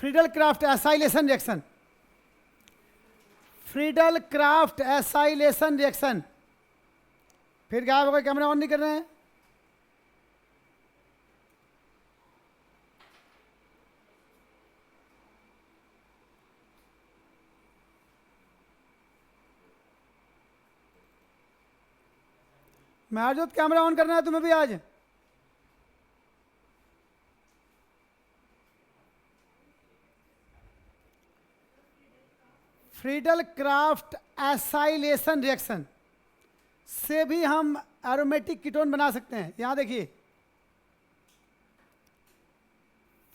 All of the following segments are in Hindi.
Friedel Crafts acylation reaction, Friedel Crafts acylation reaction. फिर गायब हो गए, कैमरा ऑन नहीं कर रहे हैं। महजूद कैमरा ऑन करना है तुम्हें भी आज। फ्रीडल क्राफ्ट एसाइलेशन रिएक्शन से भी हम एरोमेटिक कीटोन बना सकते हैं। यहां देखिए,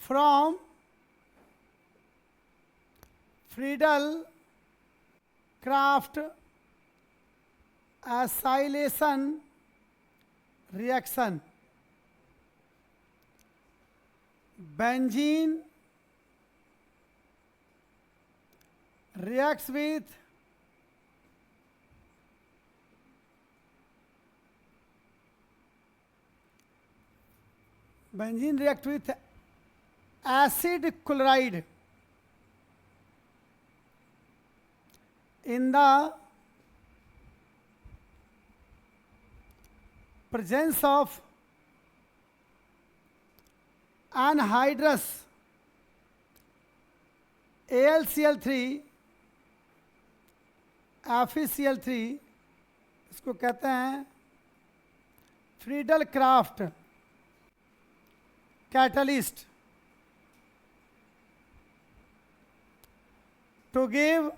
from Friedel Crafts acylation reaction, benzene reacts with benzene react with acid chloride in the presence of anhydrous AlCl3 FeCl3, इसको कहते हैं Friedel Crafts catalyst to give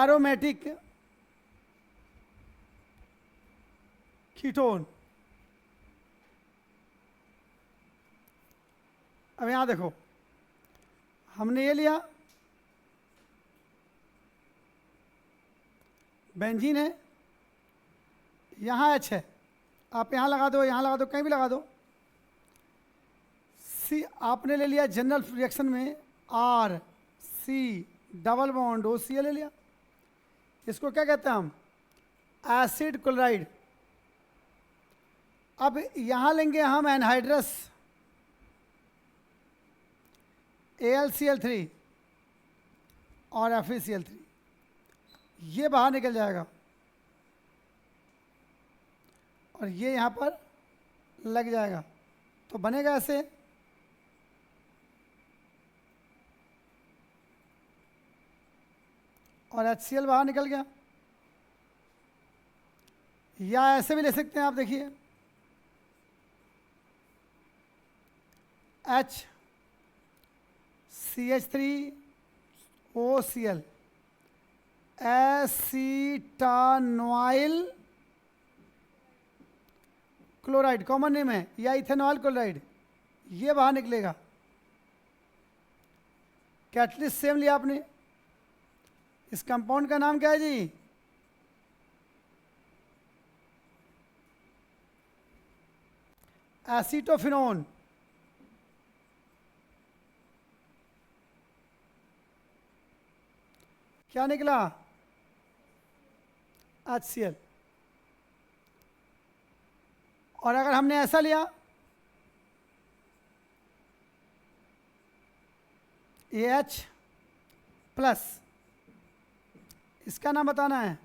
aromatic ketone. अब यहां देखो, हमने ये लिया, बेंजीन है, यहाँ एच है, आप यहाँ लगा दो, यहाँ लगा दो, कहीं भी लगा दो। सी आपने ले लिया जनरल रिएक्शन में R C double bond O C ले लिया। इसको क्या कहते हैं हम? Acid chloride. अब यहाँ लेंगे हम एनहाइड्रस AlCl3 और FeCl3, ये बाहर निकल जाएगा और ये यहाँ पर लग जाएगा, तो बनेगा ऐसे। और HCl बाहर निकल गया। या ऐसे भी ले सकते हैं आप, देखिए HCH3OCl एसीटानॉइल क्लोराइड कॉमन नेम है, या इथेनॉल क्लोराइड, ये बाहर निकलेगा। कैटलिस्ट सेम लिया आपने। इस कंपाउंड का नाम क्या है जी? एसीटोफिनोन। क्या निकला? HCl। और अगर हमने ऐसा लिया, AH प्लस, इसका नाम बताना है।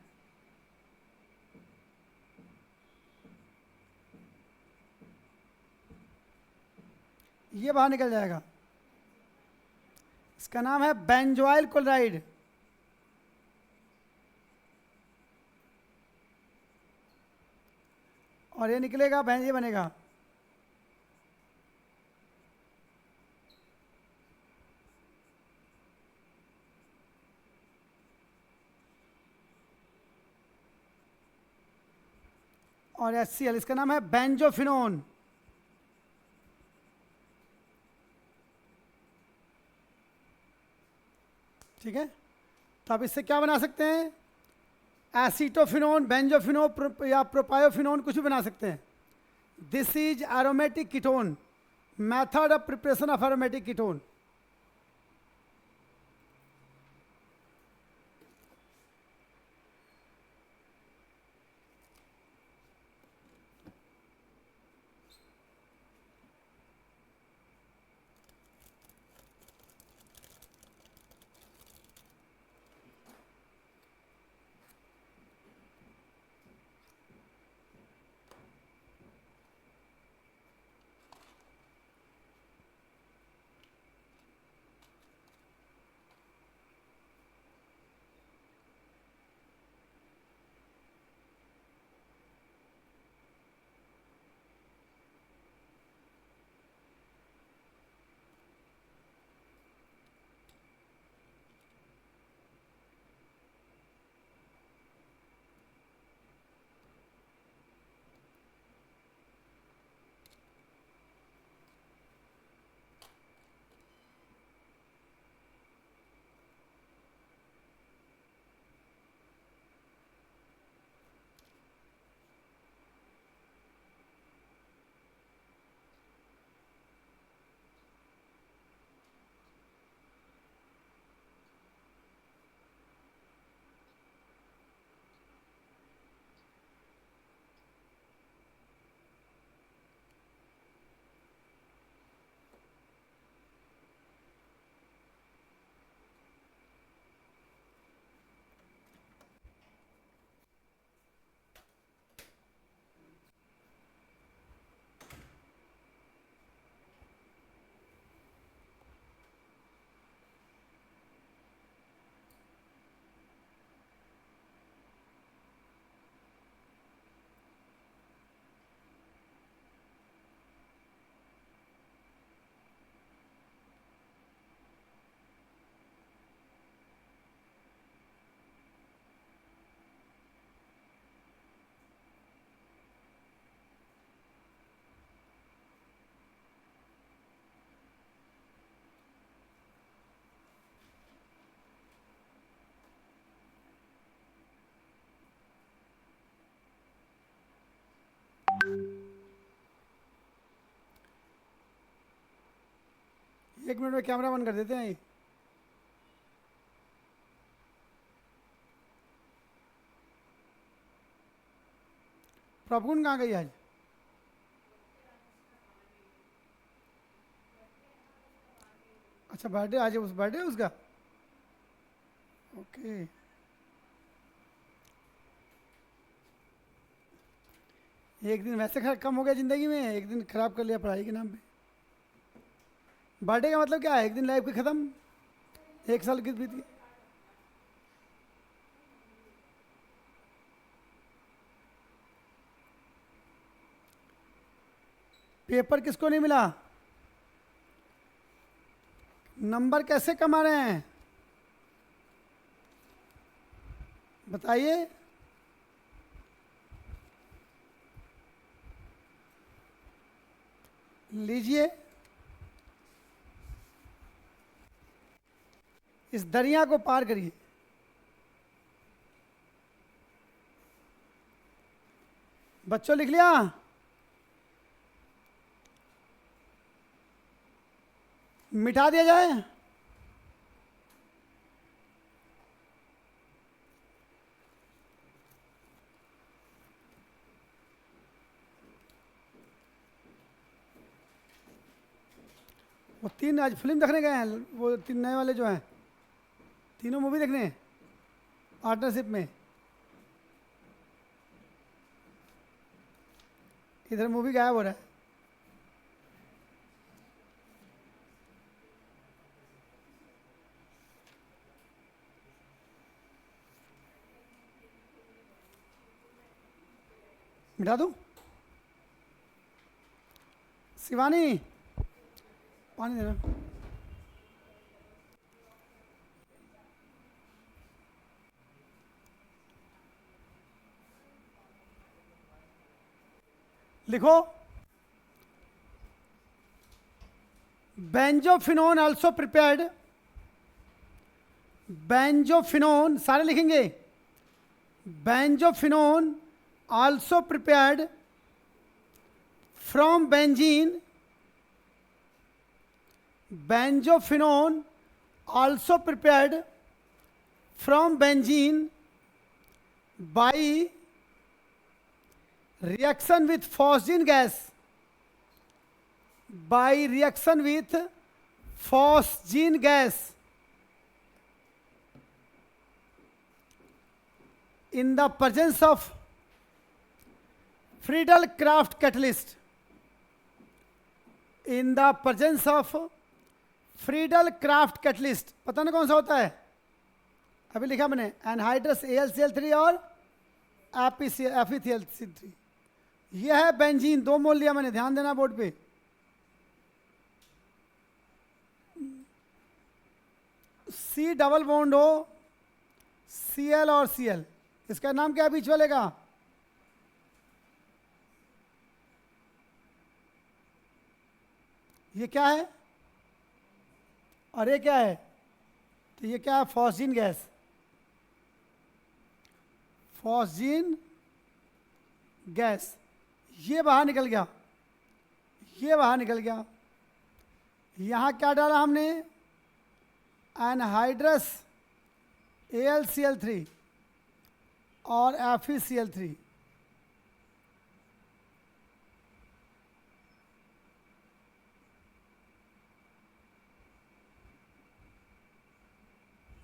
ये बाहर निकल जाएगा। इसका नाम है बेंजोइल क्लोराइड। और ये निकलेगा, ये बनेगा और HCl, इसका नाम है बेंजोफिनोन। ठीक है, तो आप इससे क्या बना सकते हैं? एसीटोफिनोन, बेंजोफिनो या प्रोपायोफिनोन, कुछ भी बना सकते हैं। This is aromatic ketone, method of preparation of aromatic ketone. 1 minute में कैमरा बंद कर देते हैं ये। प्रॉपगुन कहाँ गई आज? अच्छा बर्थडे आज, उस बर्थडे उसका, ओके। एक दिन वैसे कम हो गया ज़िंदगी में, एक दिन खराब कर लिया पढ़ाई के नाम पे। बर्थडे का मतलब क्या है? एक दिन लाइफ की ख़त्म, 1 साल की बीत गई। पेपर किसको नहीं मिला? नंबर कैसे कमा रहे हैं बताइए? लीजिए, इस दरिया को पार करिए। बच्चों लिख लिया? मिटा दिया जाए? वो 3 आज फिल्म देखने गए हैं, वो 3 नए वाले जो हैं, तीनों मूवी देखने पार्टनरशिप में। इधर मूवी गायब हो रहा है। मिटा दूं? शिवानी पानी देना। लिखो, बेंजोफिनोन आल्सो प्रिपेयर्ड, बेंजोफिनोन सारे लिखेंगे, benzophenone also prepared from benzene, benzophenoone also prepared from benzene by reaction with phosgene gas, by reaction with phosgene gas in the presence of Friedel-Crafts catalyst, in the presence of Friedel-Crafts catalyst. पता ना कौन सा होता है? अभी लिखा मैंने, एनहाइड्रस AlCl3 और FeCl3। यह है बेंजीन, 2 मोल लिया मैंने, ध्यान देना बोर्ड पे। C डबल बॉन्ड हो Cl और Cl, इसका नाम क्या है बीच वाले का? ये क्या है और ये क्या है? तो ये क्या है? Phosgene gas, phosgene gas. ये बाहर निकल गया, ये बाहर निकल गया। यहाँ क्या डाला हमने? एनहाइड्रस AlCl3 और FeCl3।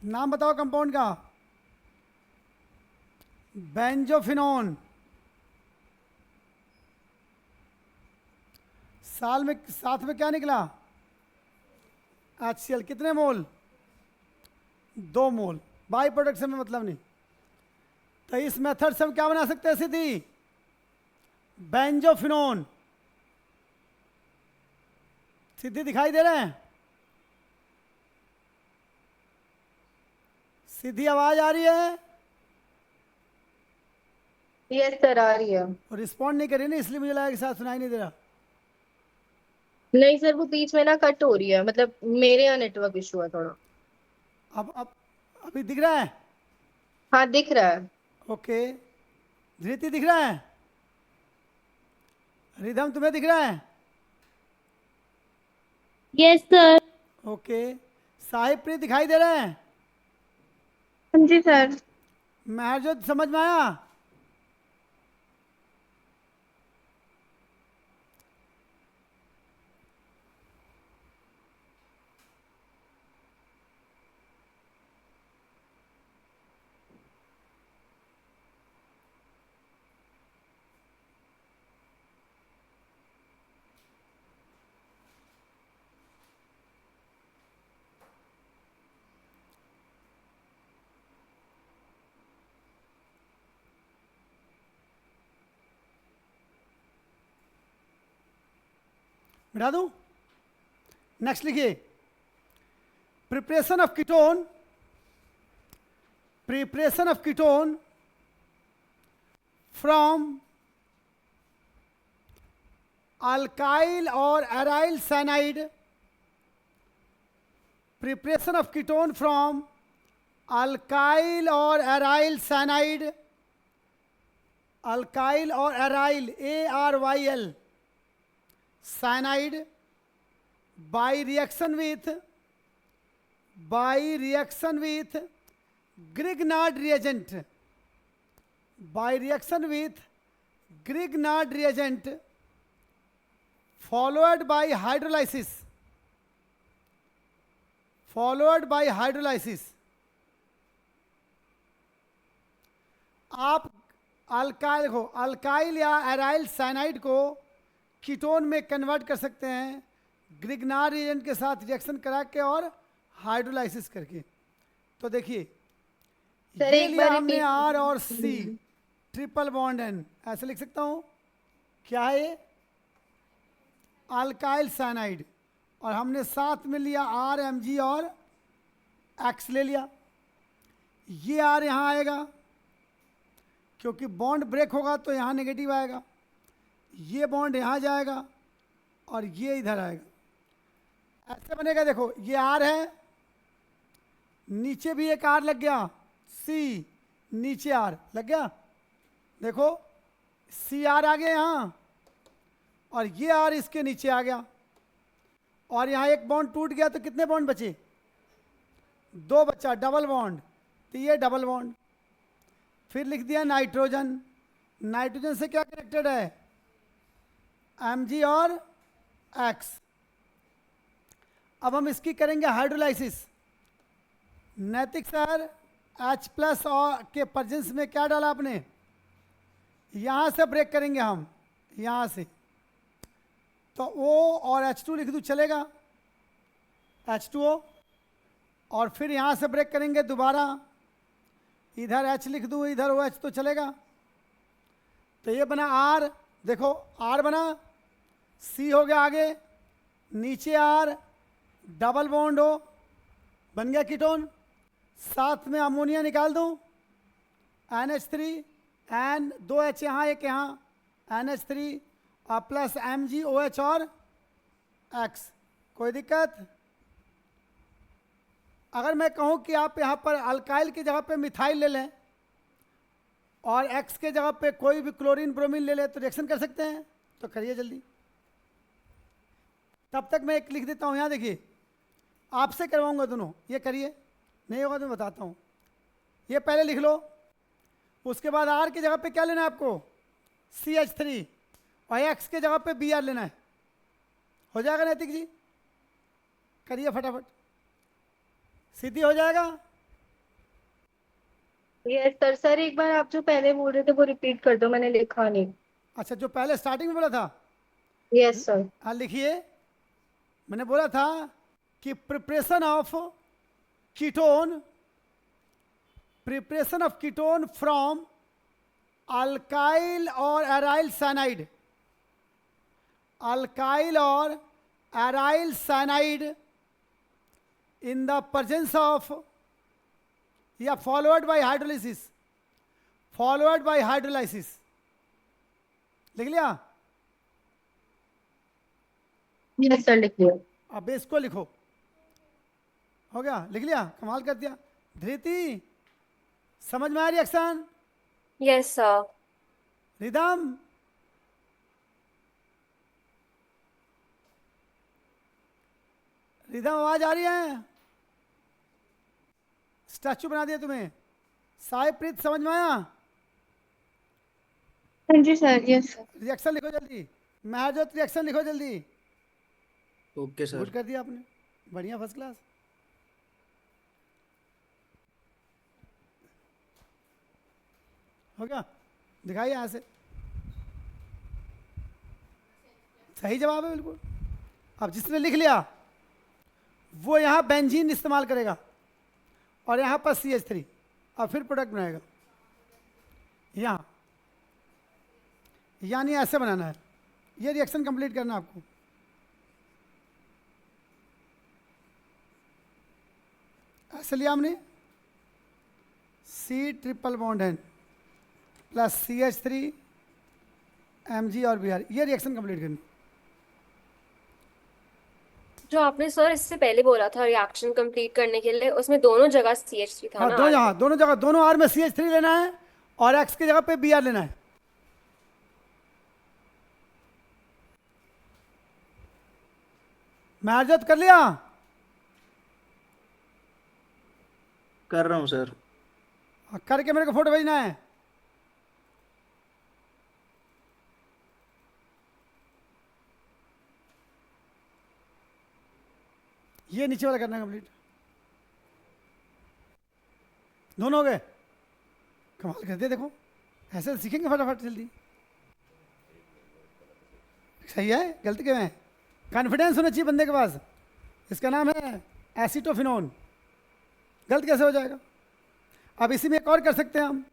नाम बताओ कंपाउंड का। बेंजोफिनोन। साल में साथ में क्या निकला? HCl। कितने मोल? 2 मोल। बाई प्रोडक्ट से में मतलब नहीं। तो इस मेथड से हम क्या बना सकते हैं सीधी? बेंजोफिनोन। सीधी दिखाई दे रहे हैं? सीधी आवाज आ रही है? यस सर, आ रही है। और रिस्पॉन्ड नहीं कर रही ना, इसलिए मुझे लगा कि साथ सुनाई नहीं दे रहा। नहीं सर, वो बीच में ना कट हो रही है, मतलब मेरे यहाँ नेटवर्क इशू है थोड़ा। अब अभी दिख रहा है? हाँ दिख रहा है। ओके। धृति दिख रहा है? रिदम तुम्हें दिख रहा है? Yes sir. ओके, साहिब प्रीत दिखाई दे रहे हैं? हाँ जी सर। महरजोत समझ में आया? मिटा दूं? नेक्स्ट लिखिए, preparation of ketone, preparation of ketone from alkyl और aryl cyanide, preparation of ketone from alkyl और एराइल साइनाइड, अल्काइल और aryl ARYL cyanide by reaction with Grignard reagent, by reaction with Grignard reagent followed by hydrolysis, followed by hydrolysis. आप अल्काइल को, अल्काइल या एराइल साइनाइड को कीटोन में कन्वर्ट कर सकते हैं ग्रिग्नार रिएजेंट के साथ रिएक्शन करा के और हाइड्रोलाइसिस करके। तो देखिए, सर ये एक लिया बार हमने repeat- R और C, ट्रिपल बॉन्ड N, ऐसे लिख सकता हूँ। क्या है ये? अल्काइल साइनाइड, और हमने साथ में लिया RMg और X ले लिया। ये R यहाँ आएगा, क्योंकि बॉन्ड ब्रेक होगा तो यहाँ नेगेटिव आएगा। ये बॉन्ड यहाँ जाएगा और ये इधर आएगा। ऐसे बनेगा, देखो ये R है, नीचे भी एक R लग गया, C, नीचे R लग गया। देखो CR आ गया यहाँ, और ये R इसके नीचे आ गया, और यहाँ एक बॉन्ड टूट गया तो कितने बॉन्ड बचे? 2 बचा, डबल बॉन्ड। तो ये डबल बॉन्ड। फिर लिख दिया नाइट्रोजन, नाइट्रोजन से क्या कनेक्टेड है? Mg और X। अब हम इसकी करेंगे हाइड्रोलाइसिस। नैतिक सर, H+ और के प्रेजेंस में क्या डाला आपने? यहाँ से ब्रेक करेंगे हम, यहाँ से, तो O और H2 लिख दूँ, चलेगा? H2O, और फिर यहाँ से ब्रेक करेंगे दोबारा, इधर H लिख दूँ, इधर OH, तो चलेगा? तो ये बना R, देखो R बना, C हो गया आगे, नीचे R, डबल बॉन्ड हो, बन गया कीटोन। साथ में अमोनिया निकाल दूं, NH3, N, 2 H यहाँ, एक यहाँ, NH3 और प्लस MgOH और X। कोई दिक्कत? अगर मैं कहूँ कि आप यहाँ पर अल्काइल की जगह पे मिथाइल ले लें और X के जगह पे कोई भी क्लोरीन ब्रोमीन ले लें, तो रिएक्शन कर सकते हैं? तो करिए जल्दी। तब तक मैं एक लिख देता हूँ, यहाँ देखिए, आपसे करवाऊंगा दोनों, ये करिए, नहीं होगा तो मैं बताता हूँ। ये पहले लिख लो, उसके बाद R की जगह पे क्या लेना है आपको? CH3, और X के जगह पे Br लेना है। हो जाएगा नैतिक जी? करिए फटाफट, सीधी हो जाएगा। Yes sir. सर एक बार आप जो पहले बोल रहे थे वो रिपीट कर दो, मैंने लिखा नहीं। अच्छा, जो पहले स्टार्टिंग में बोला था, यस सर। हाँ लिखिए। मैंने बोला था कि preparation of ketone, preparation of ketone from alkyl और एराइल साइनाइड, अल्काइल और aryl cyanide in the presence of, या फॉलोअर्ड बाय हाइड्रोलाइसिस, फॉलोअर्ड बाय हाइड्रोलाइसिस। लिख लिया? यस सर, लिख लिया। अब इसको लिखो। हो गया? लिख लिया? कमाल कर दिया। धृति, समझ में आया reaction? Yes sir. Rhythm, rhythm आवाज आ रही है? स्टैचू बना दिया तुम्हें। साई प्रीत समझ में आया? हाँ जी सर, यस सर। रिएक्शन लिखो जल्दी। महजोत रिएक्शन लिखो जल्दी। Okay good sir. कर दिया आपने, बढ़िया, फर्स्ट क्लास। हो गया? दिखाइए यहाँ से। सही जवाब है बिल्कुल। अब जिसने लिख लिया वो यहाँ बेंजीन इस्तेमाल करेगा और यहाँ पर CH3 और फिर प्रोडक्ट बनाएगा। यहाँ यानी ऐसे बनाना है, ये रिएक्शन कंप्लीट करना है आपको। ऐसे लिया हमने C triple bond N plus CH3 Mg और Br, ये रिएक्शन कंप्लीट करनी। जो आपने सर इससे पहले बोला था रिएक्शन कंप्लीट करने के लिए, उसमें दोनों जगह CH3 था हाँ, ना? दोनों जगह, दोनों R में CH3 लेना है और X की जगह पे Br लेना है। महजत कर लिया? कर रहा हूँ सर। करके मेरे को फोटो भेजना है। ये नीचे वाला करना है कंप्लीट। दोनों हो गए? कमाल कर दिया। देखो ऐसे सीखेंगे फटाफट जल्दी। सही है, गलती क्यों है? कॉन्फिडेंस होना चाहिए बंदे के पास। इसका नाम है एसीटोफिनोन। गलत कैसे हो जाएगा? अब इसी में एक और कर सकते हैं हम,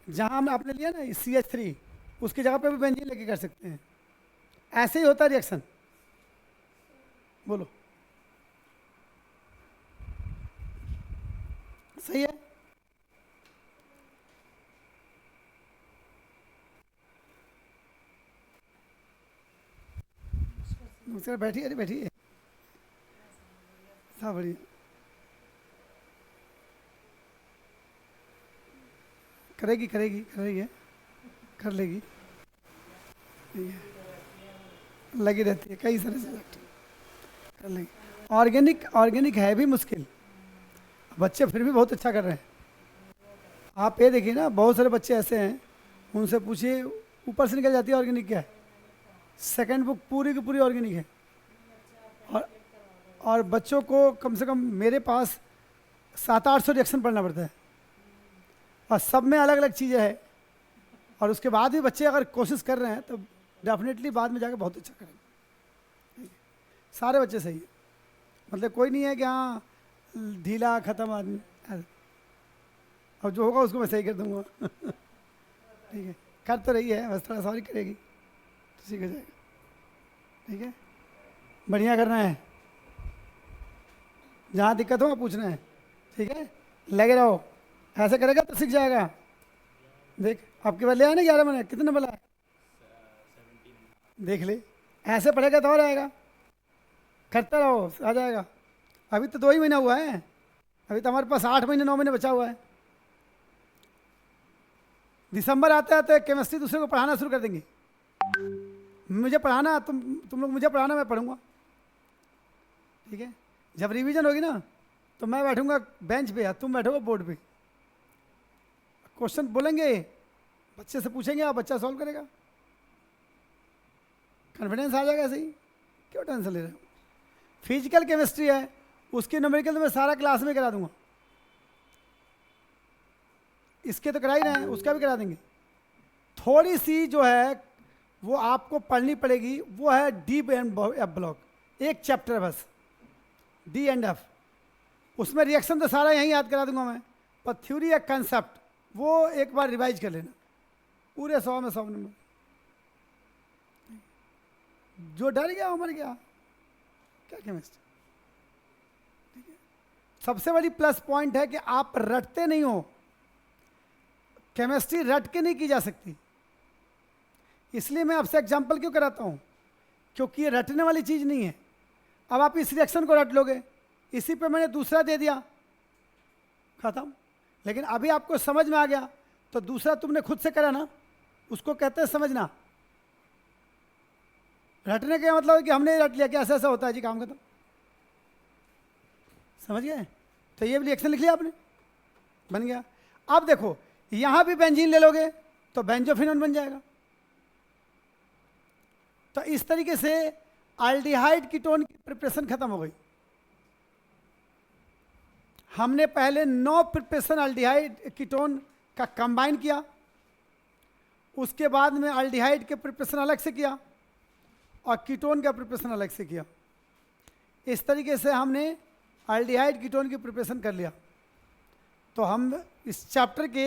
जहां हम आपने लिया ना CH3, उसकी जगह पे भी बेंजीन लेके कर सकते हैं। ऐसे ही होता है रिएक्शन। बोलो सही है? नमस्कार, बैठिए। अरे बैठिए, सब बढ़िया। करेगी करेगी कर रही है, कर लेगी। ठीक है, लगी रहती है कई सारे सब्जेक्ट, कर लेगी। ऑर्गेनिक है भी मुश्किल, बच्चे फिर भी बहुत अच्छा कर रहे हैं। आप ये देखिए ना, बहुत सारे बच्चे ऐसे हैं, उनसे पूछिए ऊपर से निकल जाती है ऑर्गेनिक क्या है। सेकंड बुक पूरी की पूरी ऑर्गेनिक है। और बच्चों को कम से कम मेरे पास 700-800 रिएक्शन पढ़ना पड़ता है और सब में अलग अलग चीज़ें हैं। और उसके बाद भी बच्चे अगर कोशिश कर रहे हैं तो डेफिनेटली बाद में जाकर बहुत अच्छा करेंगे। सारे बच्चे सही है, मतलब कोई नहीं है कि हाँ ढीला ख़त्म आदमी। अब जो होगा उसको मैं सही कर दूंगा। ठीक है, कर तो रही है, बस थोड़ा सॉरी करेगी तो सीख हो जाएगा। ठीक है, बढ़िया करना है, जहाँ दिक्कत हो पूछना है। ठीक है, लगे रहो, ऐसे करेगा तो सीख जाएगा। देख आपके बल्ले आए ना 11 महीने, कितने नंबर आए देख ले। ऐसे पढ़ेगा तो और आएगा, करता रहो आ जाएगा। अभी तो 2 ही महीना हुआ है, अभी तो हमारे पास 8 महीने 9 महीने बचा हुआ है। दिसंबर आते आते केमिस्ट्री दूसरे को पढ़ाना शुरू कर देंगे। मुझे पढ़ाना, तुम लोग मुझे पढ़ाना, मैं पढ़ूंगा। ठीक है, जब रिवीजन होगी ना तो मैं बैठूंगा बेंच पे, तुम बैठोगे बोर्ड पे। क्वेश्चन बोलेंगे, बच्चे से पूछेंगे, आप बच्चा सॉल्व करेगा। कॉन्फिडेंस आ जाएगा। ऐसे ही क्यों टेंशन ले रहे हो? फिजिकल केमिस्ट्री है, उसकी न्यूमेरिकल तो मैं सारा क्लास में करा दूंगा। इसके तो करा ही रहे हैं, उसका भी करा देंगे। थोड़ी सी जो है वो आपको पढ़नी पड़ेगी, वो है डी एंड एफ ब्लॉक, एक चैप्टर बस, डी एंड एफ। उसमें रिएक्शन तो सारा यहीं याद करा दूंगा मैं, पर थ्योरी या कंसेप्ट वो एक बार रिवाइज कर लेना, पूरे 100 में 100 नंबर। जो डर गया वो मर गया। क्या केमिस्ट्री? ठीक है, सबसे बड़ी प्लस पॉइंट है कि आप रटते नहीं हो। केमिस्ट्री रट के नहीं की जा सकती, इसलिए मैं आपसे एग्जाम्पल क्यों कराता हूं, क्योंकि ये रटने वाली चीज नहीं है। अब आप इस रिएक्शन को रट लोगे, इसी पे मैंने दूसरा दे दिया, खत्म। लेकिन अभी आपको समझ में आ गया तो दूसरा तुमने खुद से करा ना, उसको कहते हैं समझना। रटने का मतलब है कि हमने रट लिया कि ऐसा ऐसा होता है जी, काम खत्म। समझ गए? तो ये भी रिएक्शन लिख लिया आपने, बन गया। अब देखो यहाँ भी बेंजीन ले लोगे तो बेंजोफिनोन बन जाएगा। तो इस तरीके से अल्डिहाइड कीटोन की प्रिपरेशन खत्म हो गई। हमने पहले 9 प्रिपरेशन अल्डिहाइड कीटोन का कंबाइन किया, उसके बाद में अल्डिहाइड के प्रिपरेशन अलग से किया और कीटोन का प्रिपरेशन अलग से किया। इस तरीके से हमने अल्डिहाइड कीटोन की प्रिपरेशन कर लिया। तो हम इस चैप्टर के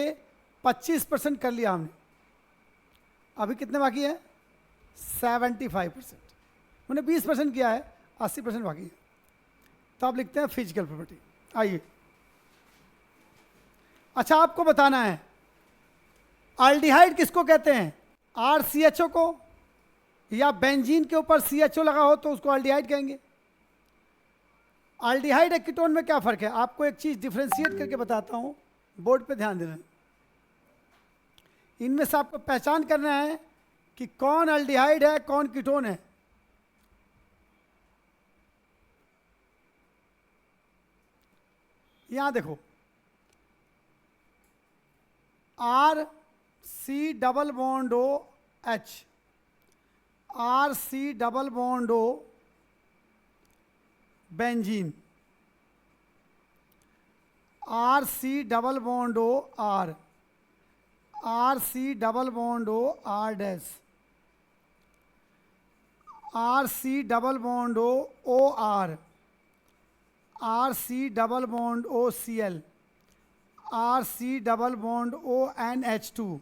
25% कर लिया हमने। अभी कितने बाकी है? 75%। मैंने 20% किया है, 80% बाकी है। तो आप लिखते हैं फिजिकल प्रॉपर्टी। आइए, अच्छा आपको बताना है अल्डिहाइड किसको कहते हैं? RCHO को, या बेंजीन के ऊपर CHO लगा हो तो उसको अल्डिहाइड कहेंगे। अल्डिहाइड और कीटोन में क्या फ़र्क है? आपको एक चीज़ डिफ्रेंशिएट करके बताता हूँ, बोर्ड पे ध्यान देना। इनमें से आपको पहचान करना है कि कौन अल्डिहाइड है, कौन कीटोन है। यहाँ देखो, RC double bond O H, RC double bond O benzene, RC double bond O R, RC double bond O R dash, RC double bond O OR, RC double bond O Cl, RC double bond O NH2,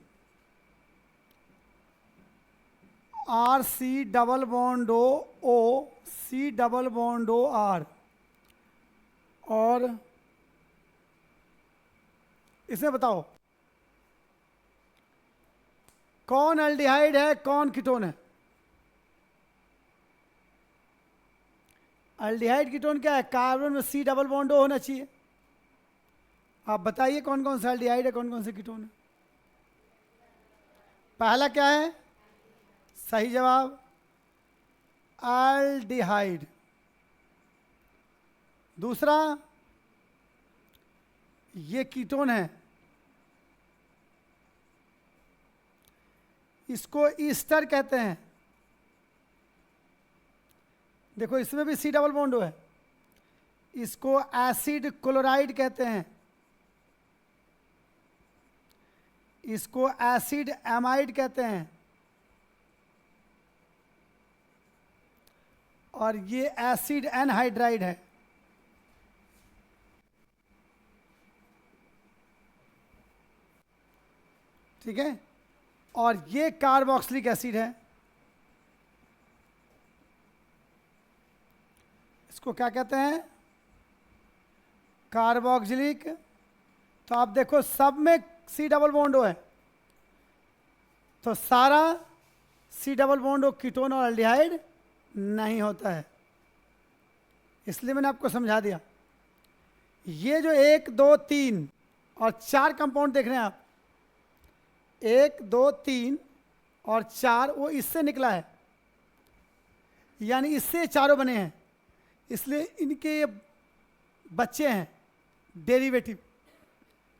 RC double bond O C double bond O R। और इसमें बताओ कौन अल्डिहाइड है, कौन कीटोन है? अल्डिहाइड कीटोन क्या है? कार्बन में C डबल बॉन्ड O होना चाहिए। आप बताइए कौन कौन सा अल्डिहाइड है, कौन कौन से कीटोन है? पहला क्या है? सही जवाब अल्डिहाइड। दूसरा, ये कीटोन है, इसको ईस्टर कहते हैं। देखो इसमें भी C डबल बॉन्ड है, इसको एसिड क्लोराइड कहते हैं, इसको एसिड एमाइड कहते हैं, और ये एसिड एनहाइड्राइड है। ठीक है, और ये कार्बोक्सिलिक एसिड है, इसको क्या कहते हैं? कार्बोक्सिलिक। तो आप देखो सब में C डबल बॉन्ड है, तो सारा C डबल बॉन्ड कीटोन और अल्डिहाइड नहीं होता है, इसलिए मैंने आपको समझा दिया। ये जो 1 2 3 और 4 कंपाउंड देख रहे हैं आप, 1 2 3 और 4, वो इससे निकला है, यानी इससे चारों बने हैं, इसलिए इनके ये बच्चे हैं डेरिवेटिव।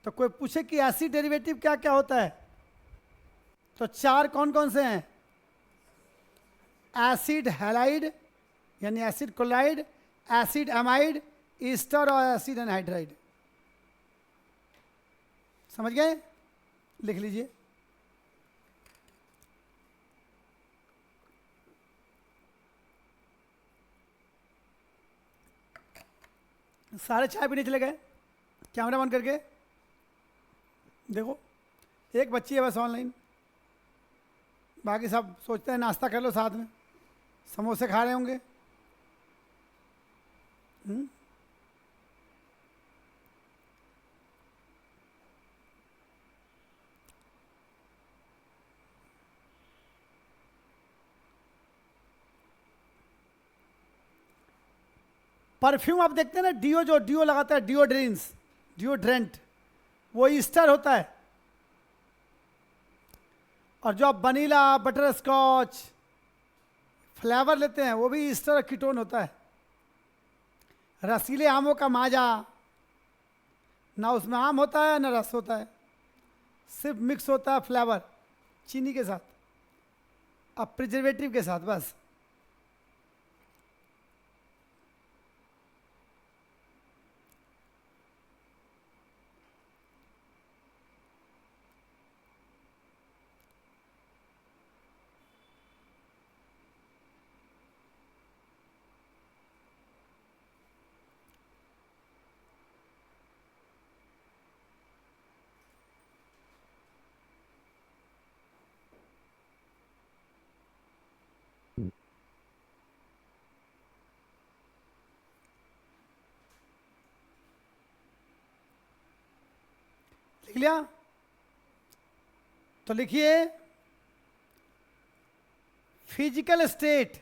तो कोई पूछे कि एसिड डेरिवेटिव क्या क्या होता है, तो 4 कौन कौन से हैं? एसिड हैलाइड यानी acid chloride, acid amide, Easter और एसिड एनहाइड्राइड। समझ गए? लिख लीजिए। सारे चाय पीने चले गए, कैमरा बंद करके देखो। एक बच्ची है बस ऑनलाइन, बाकी सब सोचते हैं नाश्ता कर लो, साथ में समोसे खा रहे होंगे। परफ्यूम आप देखते हैं ना, जो डिओ लगाता है, डिओड्रेंट, वो ईस्टर होता है। और जो आप वनीला, बटर स्कॉच फ्लेवर लेते हैं, वो भी ईस्टर और कीटोन होता है। रसीले आमों का माजा, ना उसमें आम होता है ना रस होता है, सिर्फ मिक्स होता है फ्लेवर चीनी के साथ, अब प्रिजर्वेटिव के साथ बस। लिख लिया? तो लिखिए फिजिकल स्टेट,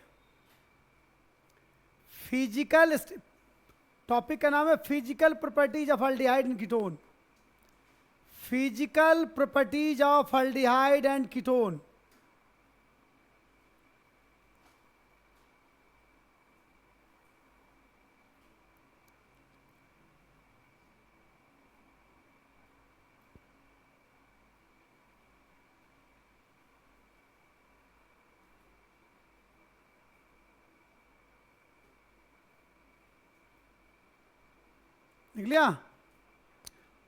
फिजिकल टॉपिक का नाम है physical properties of aldehyde and ketone, physical properties of aldehyde and ketone. लिख लिया?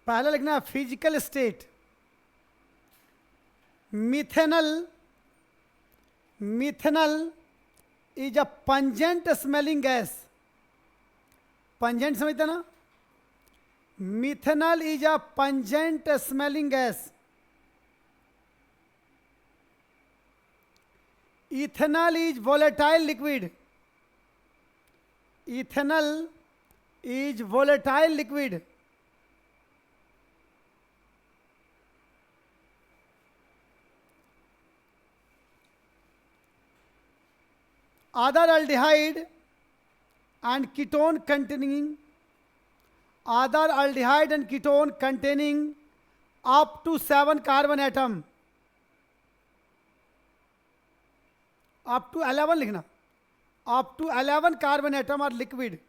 पहला लिखना है physical state, methanal, methanal is a pungent smelling gas, pungent समझते ना, methanal is a pungent smelling gas, ethanal is volatile liquid, ethanal is volatile liquid, other aldehyde and ketone containing, other aldehyde and ketone containing up to 7 carbon atom, up to 11 लिखना, up to 11 carbon atom are liquid,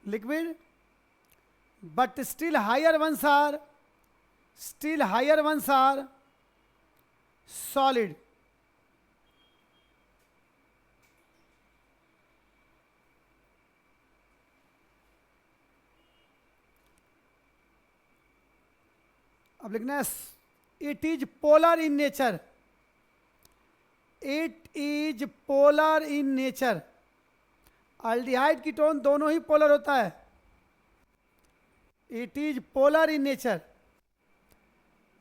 liquid, but still higher ones are solid. अब लिखना है it is polar in nature, it is polar in nature, aldehyde ketone दोनों ही पोलर होता है, it is polar in nature.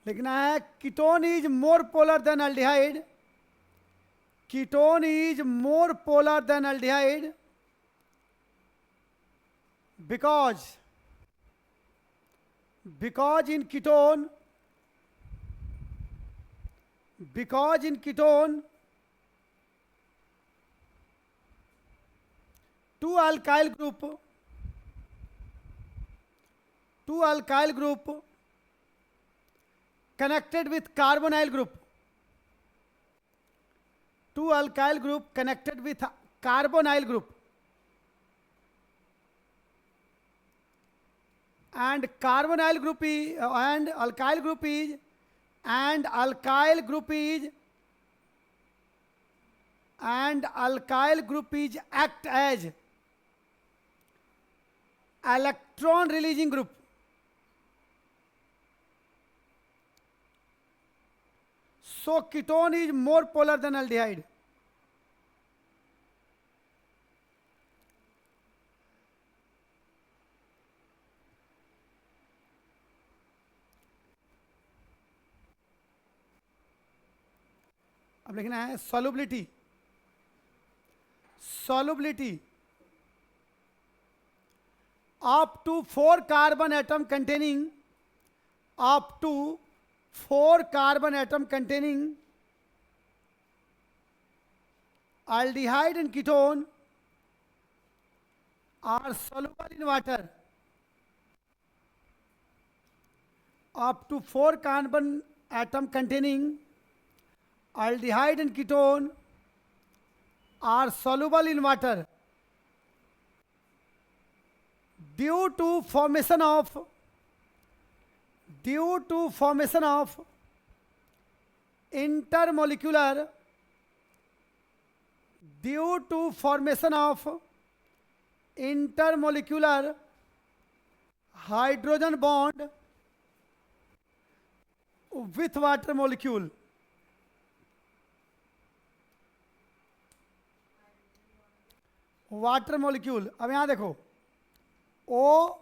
लिखना है ketone is more polar than aldehyde, ketone is more polar than aldehyde because in ketone two alkyl group connected with carbonyl group, two alkyl group connected with carbonyl group, and carbonyl group is and alkyl group is act as electron releasing group. So ketone is more polar than aldehyde. अब लिखना है solubility up to 4 carbon atom containing aldehyde and ketone are soluble in water. Up to 4 carbon atom containing aldehyde and ketone are soluble in water due to formation of intermolecular hydrogen bond with water molecule. Water molecule. अब यहां देखो O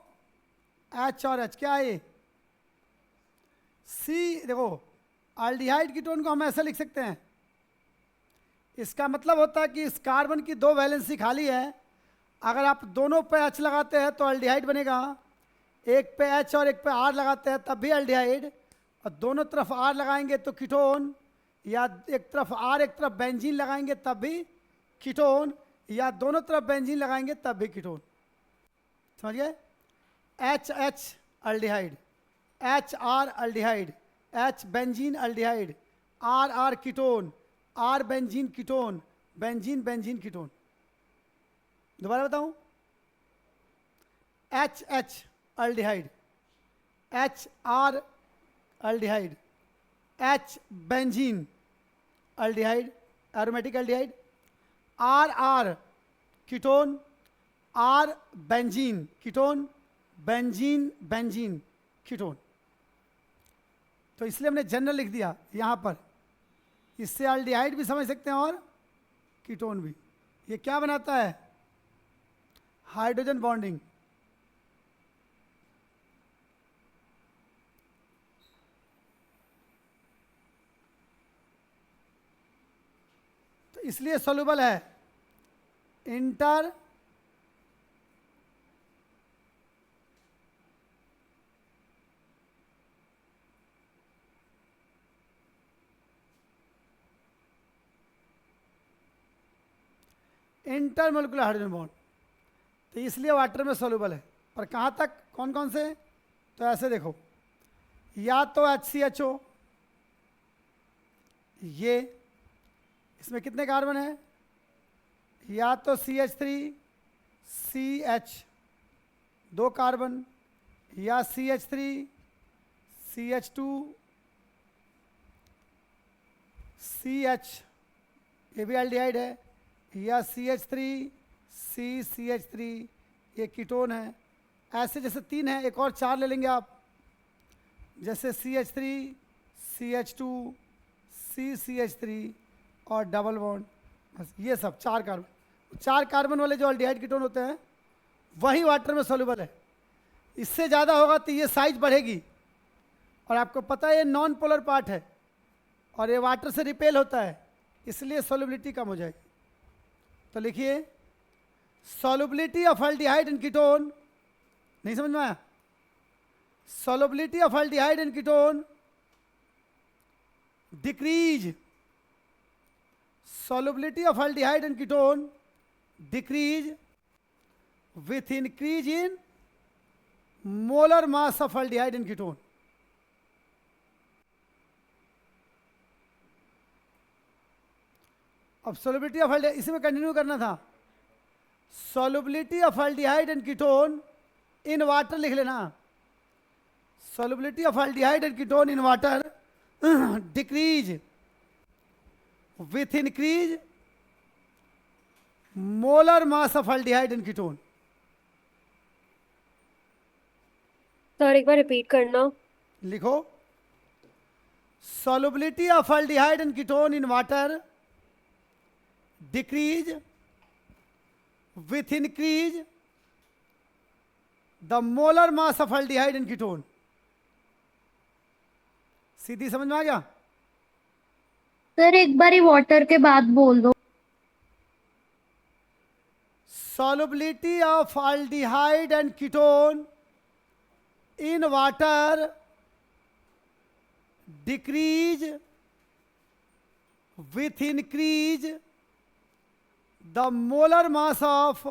H और H क्या है ये? C. देखो अल्डिहाइड कीटोन को हम ऐसे लिख सकते हैं. इसका मतलब होता है कि इस कार्बन की 2 वैलेंसी खाली है. अगर आप दोनों पे H लगाते हैं तो अल्डिहाइड बनेगा. एक पे H और एक पे R लगाते हैं तब भी अल्डिहाइड. और दोनों तरफ R लगाएंगे तो कीटोन, या एक तरफ R एक तरफ बेंजीन लगाएंगे तब भी कीटोन, या दोनों तरफ बेंजीन लगाएंगे तब भी कीटोन. समझ गए? H H aldehyde, H R aldehyde, H benzene aldehyde, R R ketone, R benzene ketone, benzene benzene ketone. दोबारा बताऊं? H H aldehyde, H R aldehyde, H benzene aldehyde aromatic aldehyde, R R ketone, R benzene ketone, benzene benzene ketone. तो इसलिए हमने जनरल लिख दिया यहाँ पर. इससे अल्डिहाइड भी समझ सकते हैं और कीटोन भी. ये क्या बनाता है? Hydrogen bonding. तो इसलिए सोल्यूबल है. Inter intermolecular hydrogen bond. तो इसलिए वाटर में सोल्यूबल है. पर कहाँ तक? कौन कौन से? तो ऐसे देखो, या तो HCHO, ये इसमें कितने कार्बन है? या तो CH3 CH 2 कार्बन, या CH3 CH2 CH, ये भी एल्डिहाइड है, या CH3 CH3 ये कीटोन है. ऐसे जैसे 3 है, एक और 4 ले लेंगे आप, जैसे CH3 CH2 CH3 और डबल बॉन्ड. बस ये सब 4 कार्बन. 4 कार्बन वाले जो अल्डिहाइड कीटोन होते हैं वही वाटर में सोल्यूबल है. इससे ज़्यादा होगा तो ये साइज बढ़ेगी. और आपको पता है ये नॉन पोलर पार्ट है और ये वाटर से रिपेल होता है, इसलिए सोल्युबिलिटी कम हो जाएगी. तो लिखिए solubility of aldehyde and ketone. नहीं समझ में आया? solubility of aldehyde and ketone decrease. Solubility of aldehyde and ketone decrease with increase in molar mass of aldehyde and ketone. अब solubility of aldehyde इसी में कंटिन्यू करना था. solubility of aldehyde and ketone in water लिख लेना. solubility of aldehyde and ketone in water decrease with increase molar mass of aldehyde and ketone. Sir एक बार रिपीट करना. लिखो solubility of aldehyde and ketone in water decrease with increase the molar mass of aldehyde and ketone. सीधी समझ में आ गया? सर एक बार वाटर के बाद बोल दो. Solubility of aldehyde and ketone in water decrease with increase the molar mass of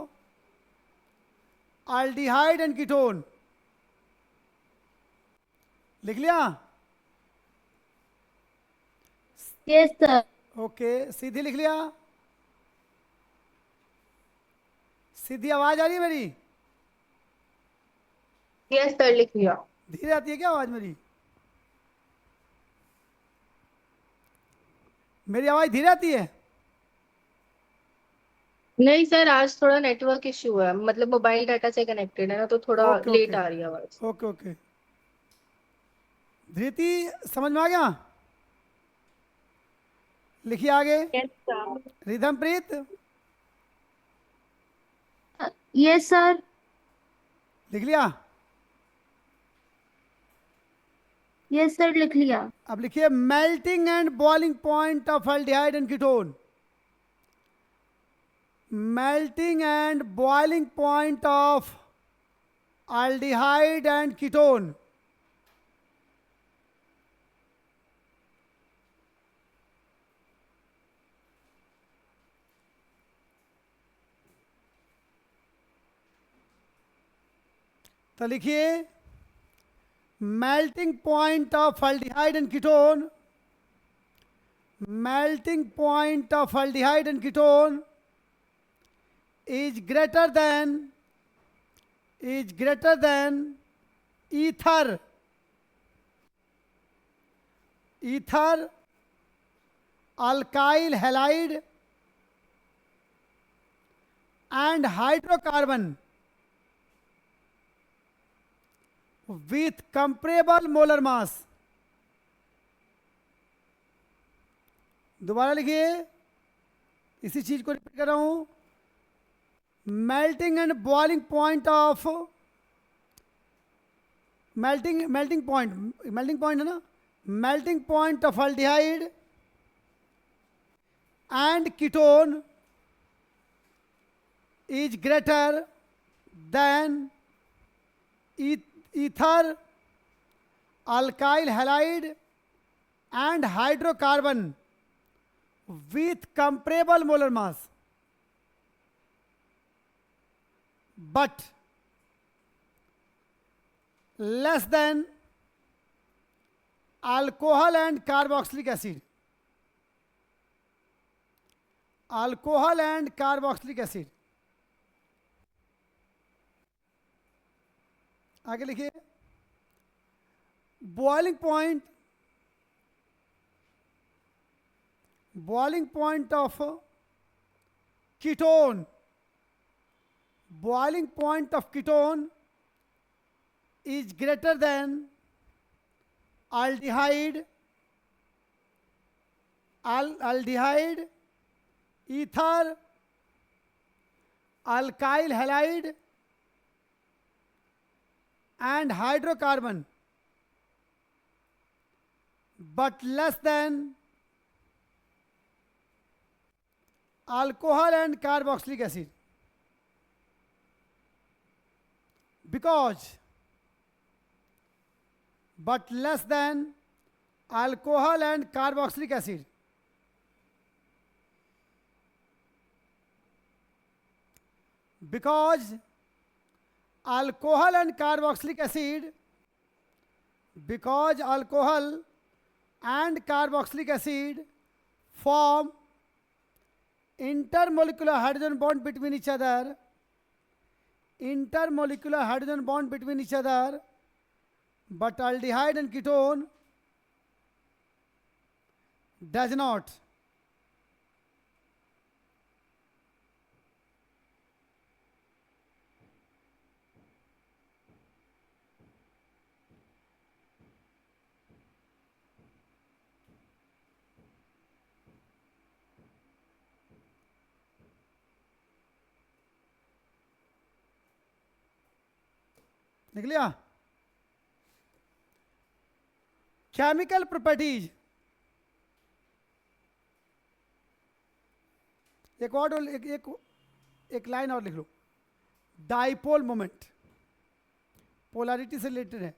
aldehyde and ketone. लिख लिया? Yes sir. ओके, सीधी लिख लिया? सीधी आवाज आ रही है मेरी? यस सर, लिख लिया। धीरे आती है क्या आवाज मेरी? मेरी आवाज धीरे आती है? नहीं सर, आज थोड़ा नेटवर्क इश्यू है, मतलब मोबाइल डाटा से कनेक्टेड है ना, तो थोड़ा ओके लेट ओके आ रही है आवाज। Okay okay. धृति, समझ में आ गया? लिखिए आगे। Yes sir. रिधम प्रीत, यस सर। लिख लिया? यस सर, लिख लिया। अब लिखिए melting and boiling point of aldehyde and ketone. Melting and boiling point of aldehyde and ketone. तो लिखिए melting point of aldehyde and ketone. Melting point of aldehyde and ketone is greater than ether alkyl halide and hydrocarbon with comparable molar mass. दोबारा लिखिए, इसी चीज को रिपीट कर रहा हूं। Melting and boiling point of melting point है ना, melting point of aldehyde and ketone is greater than ether, alkyl halide and hydrocarbon with comparable molar mass, but less than alcohol and carboxylic acid. Alcohol and carboxylic acid. आगे लिखिए, boiling point of ketone, boiling point of ketone is greater than aldehyde, ether, alkyl halide and hydrocarbon, but less than alcohol and carboxylic acid. But less than alcohol and carboxylic acid. Because alcohol and carboxylic acid form intermolecular hydrogen bond between each other, but aldehyde and ketone does not. लिख लिया? केमिकल प्रॉपर्टीज, एक लाइन और लिख लो। डाइपोल मोमेंट, पोलैरिटी से रिलेटेड है।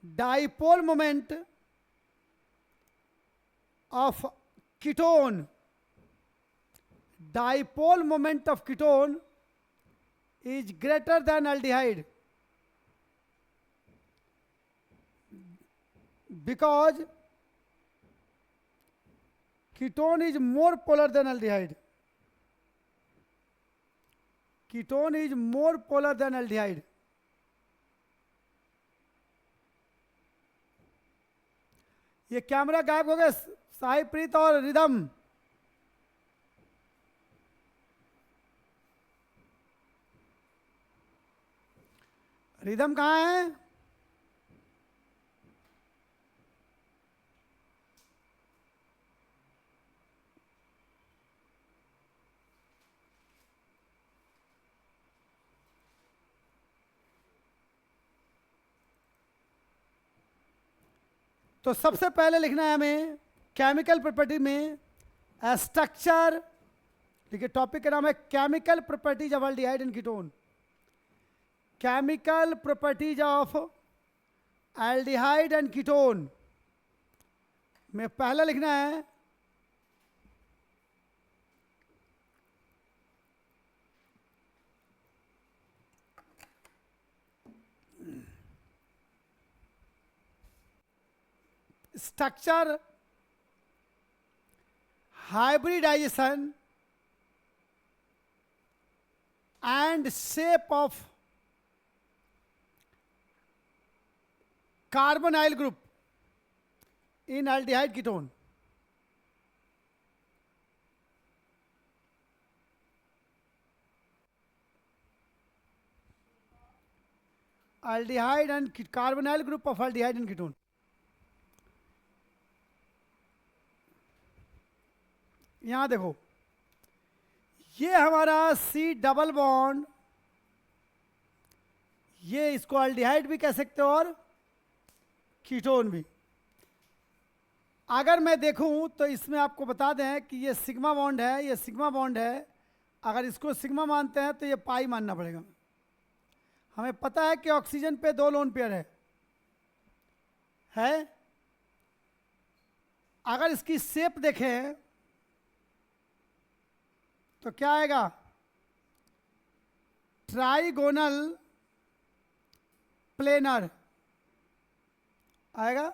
Dipole moment of ketone, dipole moment of ketone is greater than aldehyde, because ketone is more polar than aldehyde, ketone is more polar than aldehyde. ये कैमरा गायब हो गए, साई प्रीत और रिदम। रिदम कहाँ है? तो सबसे पहले लिखना है हमें केमिकल प्रॉपर्टी में स्ट्रक्चर, देखिए टॉपिक का नाम है chemical properties of aldehyde and ketone. Chemical properties of aldehyde and ketone में पहला लिखना है structure, hybridization and shape of carbonyl group in aldehyde ketone. Aldehyde and carbonyl group of aldehyde and ketone. यहां देखो, ये हमारा C डबल बॉन्ड, ये इसको एल्डिहाइड भी कह सकते हो और कीटोन भी। अगर मैं देखूं तो इसमें आपको बता दें कि ये सिग्मा बॉन्ड है, ये सिग्मा बॉन्ड है। अगर इसको सिग्मा मानते हैं तो ये पाई मानना पड़ेगा। हमें पता है कि ऑक्सीजन पे 2 लोन पेयर है। अगर इसकी शेप देखें तो क्या आएगा? ट्राइगोनल प्लेनर आएगा।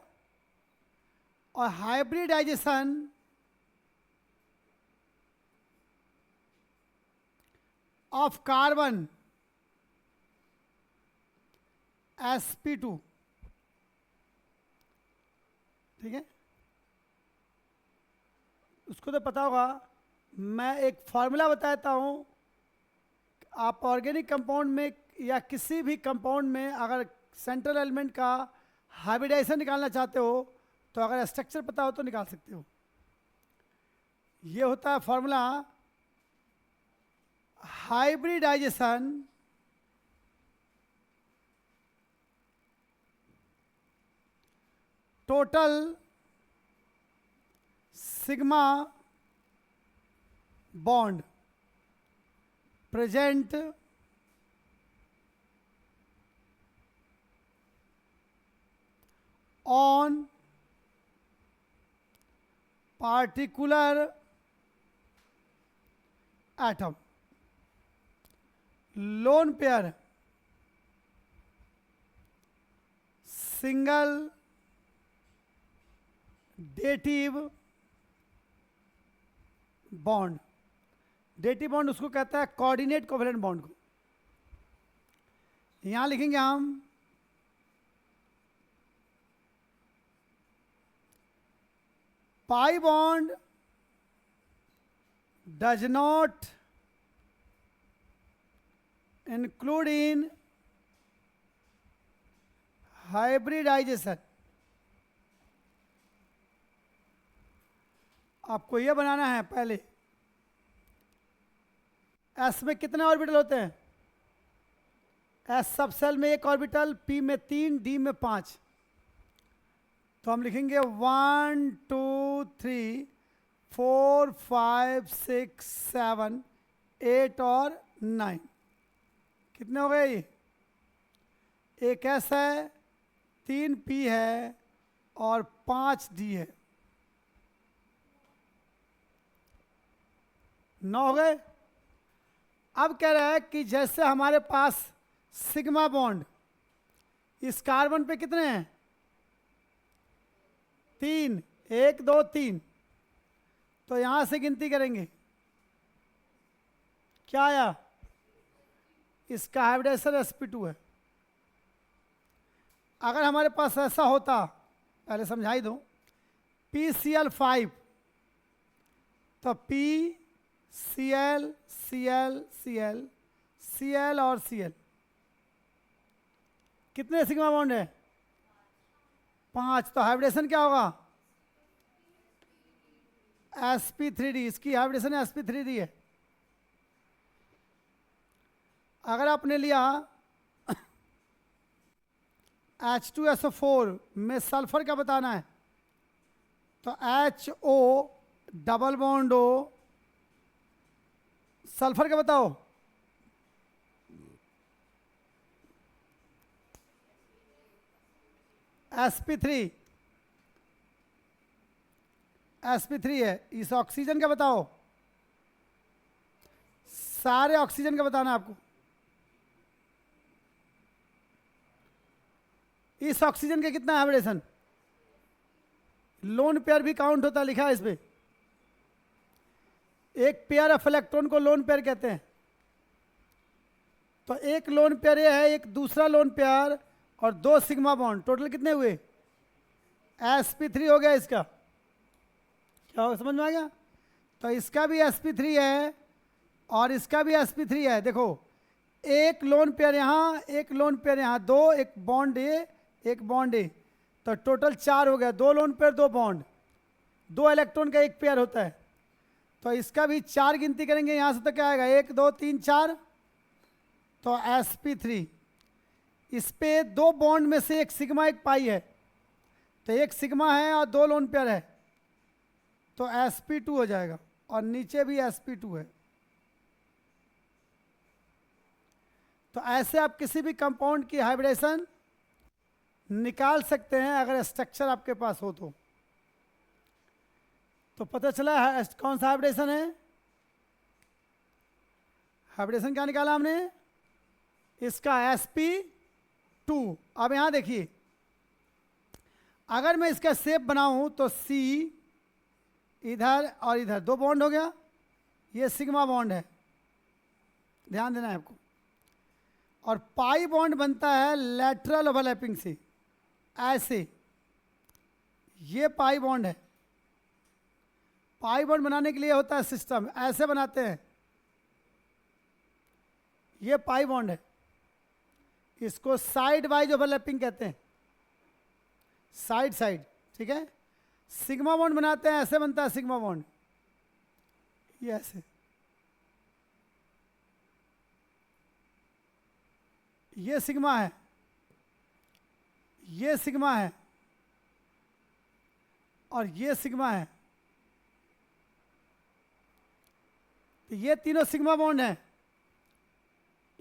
और हाइब्रिडाइजेशन ऑफ कार्बन sp2, ठीक है। उसको तो पता होगा। मैं एक फॉर्मूला बताता हूँ। आप ऑर्गेनिक कंपाउंड में या किसी भी कंपाउंड में अगर सेंट्रल एलिमेंट का हाइब्रिडाइजेशन निकालना चाहते हो तो अगर स्ट्रक्चर पता हो तो निकाल सकते हो। ये होता है formula, hybridisation total sigma bond present on particular atom, lone pair single dative bond. Dative bond उसको कहता है कोऑर्डिनेट कोवेलेंट बॉन्ड को। यहां लिखेंगे हम pi bond does not include in hybridisation. आपको यह बनाना है पहले, एस में कितने ऑर्बिटल होते हैं? एस सब सेल में 1 ऑर्बिटल, पी में 3, डी में 5। तो हम लिखेंगे 1 2 3 4 5 6 7 8 और 9। कितने हो गए? एक एस है, 3 पी है और 5 डी है। 9 हो गए। अब कह रहा है कि जैसे हमारे पास सिग्मा बॉन्ड इस कार्बन पे कितने हैं? 3, 1 2 3। तो यहां से गिनती करेंगे, क्या आया, इसका हाइब्रिडाइजेशन sp2 है। अगर हमारे पास ऐसा होता, पहले समझा ही दो, PCl5 तो PCl Cl Cl Cl और Cl, कितने सिग्मा बॉन्ड है, 5। तो हाइब्रिडेशन क्या होगा, sp3d, इसकी हाइब्रिडेशन sp3d है। अगर आपने लिया H2SO4 में सल्फर का बताना है, तो HO double bond O, sulphur का बताओ, sp3 है। इस ऑक्सीजन का बताओ, सारे ऑक्सीजन का बताना है आपको। इस ऑक्सीजन का कितना हाइब्रिडेशन, लोन पेयर भी काउंट होता है, लिखा है इस पे। एक पेयर ऑफ इलेक्ट्रॉन को लोन पेयर कहते हैं। तो एक लोन पेयर ये है, एक दूसरा लोन पेयर और 2 सिग्मा बॉन्ड, टोटल कितने हुए, sp3 हो गया इसका। क्या हो, समझ में आ गया। तो इसका भी sp3 है और इसका भी sp3 है। देखो, एक लोन पेयर यहाँ, एक लोन पेयर यहाँ, 2, एक बॉन्ड ए, एक बॉन्ड ए, तो टोटल 4 हो गया। 2 लोन पेयर 2 बॉन्ड, 2 इलेक्ट्रॉन का एक पेयर होता है। तो इसका भी 4 गिनती करेंगे यहाँ से, तो क्या आएगा, 1 2 3 4, तो sp3। इस पे 2 बॉन्ड में से एक सिग्मा एक पाई है, तो एक सिग्मा है और 2 लोन पेयर है, तो sp2 हो जाएगा। और नीचे भी sp2 है। तो ऐसे आप किसी भी कंपाउंड की हाइब्रिडेशन निकाल सकते हैं अगर स्ट्रक्चर आपके पास हो तो पता चला है कौन सा हाइब्रिडेशन है। हाइब्रिडेशन क्या निकाला हमने, इसका sp2। अब यहां देखिए, अगर मैं इसका शेप बनाऊं तो C इधर और इधर 2 बॉन्ड हो गया, ये सिग्मा बॉन्ड है, ध्यान देना है आपको। और पाई बॉन्ड बनता है लैटरल ओवरलैपिंग से, ऐसे, ये पाई बॉन्ड है। पाई बॉन्ड बनाने के लिए होता है सिस्टम, ऐसे बनाते हैं, ये पाई बॉन्ड है। इसको साइड वाइज ओवरलैपिंग कहते हैं, साइड साइड, ठीक है। सिग्मा बॉन्ड बनाते हैं, ऐसे बनता है सिग्मा बॉन्ड, ये ऐसे, ये सिग्मा है, ये सिग्मा है और ये सिग्मा है। तो ये तीनों सिग्मा बॉन्ड हैं।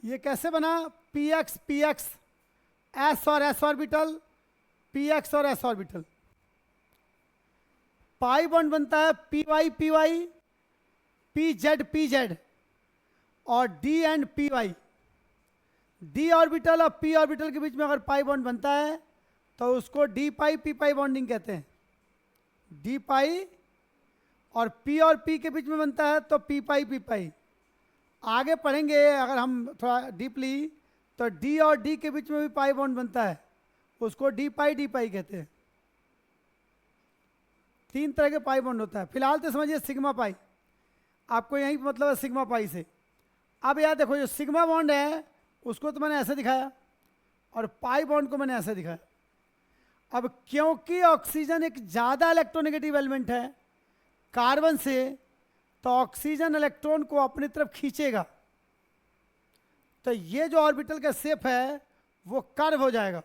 ये कैसे बना, px px, s और s ऑर्बिटल, px और s ऑर्बिटल। पाई बॉन्ड बनता है py py, pz pz और d and py। d orbital और p ऑर्बिटल के बीच में अगर पाई बॉन्ड बनता है तो उसको d पाई p पाई बॉन्डिंग कहते हैं। d पाई और p और p के बीच में बनता है तो p पाई p पाई। आगे पढ़ेंगे अगर हम थोड़ा डीपली, तो d और d के बीच में भी पाई बॉन्ड बनता है, उसको d पाई कहते हैं। 3 तरह के पाई बॉन्ड होता है। फिलहाल तो समझिए सिग्मा पाई, आपको यही मतलब है सिग्मा पाई से। अब यार देखो, जो सिग्मा बॉन्ड है उसको तो मैंने ऐसे दिखाया और पाई बॉन्ड को मैंने ऐसे दिखाया। अब क्योंकि ऑक्सीजन एक ज़्यादा इलेक्ट्रोनेगेटिव एलिमेंट है कार्बन से, तो ऑक्सीजन इलेक्ट्रॉन को अपनी तरफ खींचेगा, तो ये जो ऑर्बिटल का शेप है वो कर्व हो जाएगा।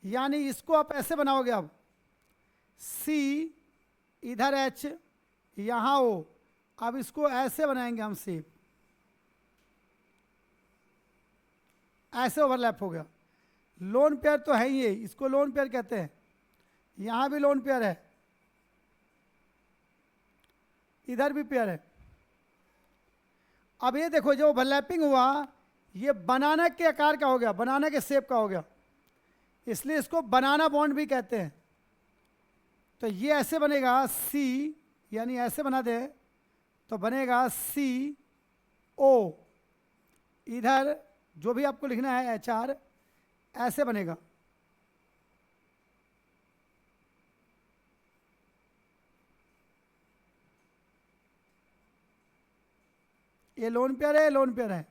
यानी इसको आप ऐसे बनाओगे, अब C इधर H यहाँ O, अब इसको ऐसे बनाएंगे हम शेप, ऐसे ओवरलैप हो गया। लोन पेयर तो है ही है, इसको लोन पेयर कहते हैं। यहाँ भी लोन पेयर है, इधर भी पेयर है। अब ये देखो, जो ओवरलैपिंग हुआ ये बनाना के आकार का हो गया, बनाना के शेप का हो गया, इसलिए इसको बनाना बॉन्ड भी कहते हैं। तो ये ऐसे बनेगा C यानी ऐसे बना दे तो बनेगा CO, इधर जो भी आपको लिखना है HR ऐसे बनेगा। ये लोन पेयर है, लोन पेयर है,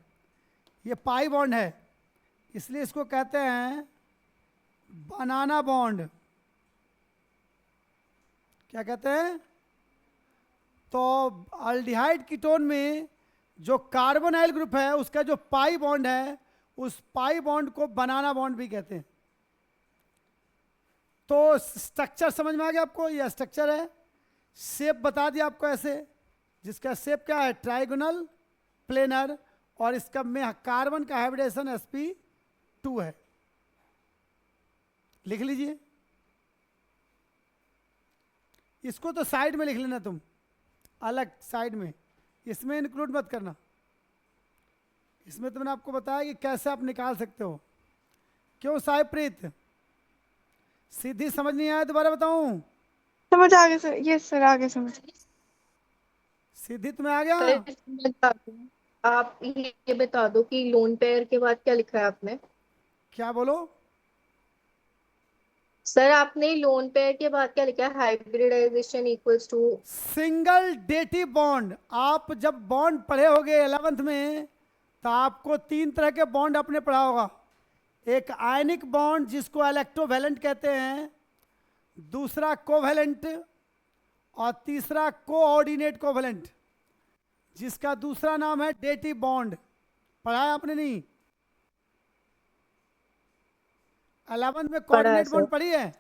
ये पाई बॉन्ड है, इसलिए इसको कहते हैं बनाना बॉन्ड। क्या कहते हैं? तो अल्डिहाइड कीटोन में जो कार्बोनाइल ग्रुप है उसका जो पाई बॉन्ड है उस पाई बॉन्ड को बनाना बॉन्ड भी कहते हैं। तो स्ट्रक्चर समझ में आ गया आपको? यह स्ट्रक्चर है। शेप बता दिया आपको ऐसे, जिसका शेप क्या है? ट्राइगोनल प्लेनर, और इसका में कार्बन का हाइब्रिडेशन sp2 है। लिख लीजिए, इसको तो साइड में लिख लेना तुम, अलग साइड में, इसमें इंक्लूड मत करना। इसमें तो मैंने आपको बताया कि कैसे आप निकाल सकते हो। क्यों साहिबप्रीत, सीधी समझ नहीं आया? दोबारा बताऊं? समझ आ गया सर। यस सर, आ गया समझ। सीधी तुम्हें आ गया? सर मैं बता दूं, आप ये बता दो कि लोन पेयर के बाद क्या लिखा है आपने? क्या बोलो? सर आपने लोन पेयर के बाद क्या लिखा है? Hybridisation equals to single dative bond. आप जब बॉन्ड पढ़े होगे 11th में तो आपको 3 तरह के बॉन्ड आपने पढ़ा होगा। एक आयनिक बॉन्ड जिसको इलेक्ट्रोवैलेंट कहते हैं, दूसरा कोवैलेंट, और तीसरा कोऑर्डिनेट कोवैलेंट जिसका दूसरा नाम है डेटिव बॉन्ड। पढ़ा है आपने? नहीं, 11th में पढ़ा है कोऑर्डिनेट बॉन्ड सर। पढ़ी है?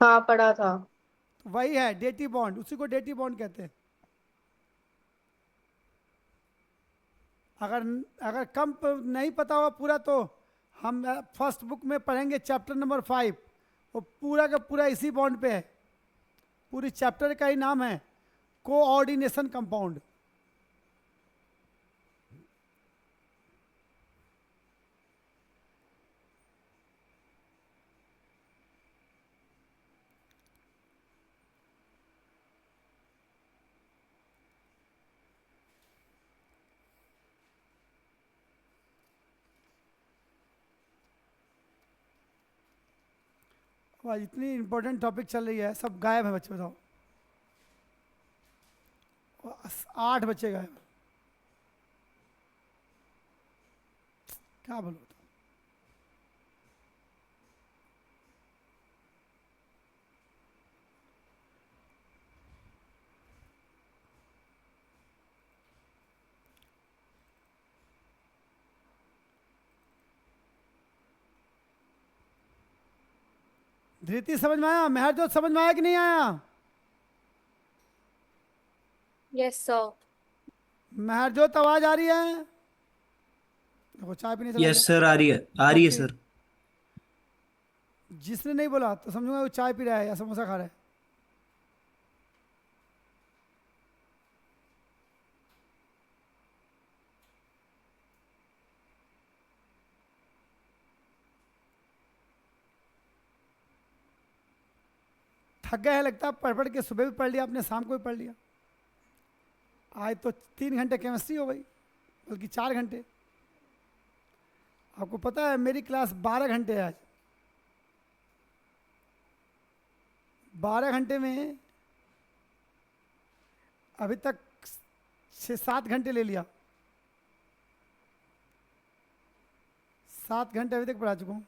हाँ पढ़ा था। वही है डेटिव बॉन्ड, उसी को डेटिव बॉन्ड कहते हैं। अगर अगर कम नहीं पता होगा पूरा तो हम फर्स्ट बुक में पढ़ेंगे चैप्टर नंबर 5, वो पूरा का पूरा इसी बॉन्ड पे है। पूरी चैप्टर का ही नाम है कोऑर्डिनेशन कंपाउंड। आज इतनी इंपॉर्टेंट टॉपिक चल रही है, सब गायब है बच्चे। बताओ, 8 बच्चे गायब। क्या बोलो? धृति समझ में आया? मेहरजोत समझ में आया कि नहीं आया? Yes sir. मेहरजोत आवाज आ रही है? देखो चाय पीने चला यस गया। सर, आ रही है, आ रही है ओके। सर। जिसने नहीं बोला तो समझूंगा वो चाय पी रहा है या समोसा खा रहा है। थक गए हैं लगता है, पढ़ पढ़ के। सुबह भी पढ़ लिया आपने, शाम को भी पढ़ लिया। आज तो 3 घंटे केमिस्ट्री हो गई, बल्कि 4 घंटे। आपको पता है मेरी क्लास 12 घंटे है आज। 12 घंटे में अभी तक 6-7 घंटे ले लिया। 7 घंटे अभी तक पढ़ा चुका हूँ,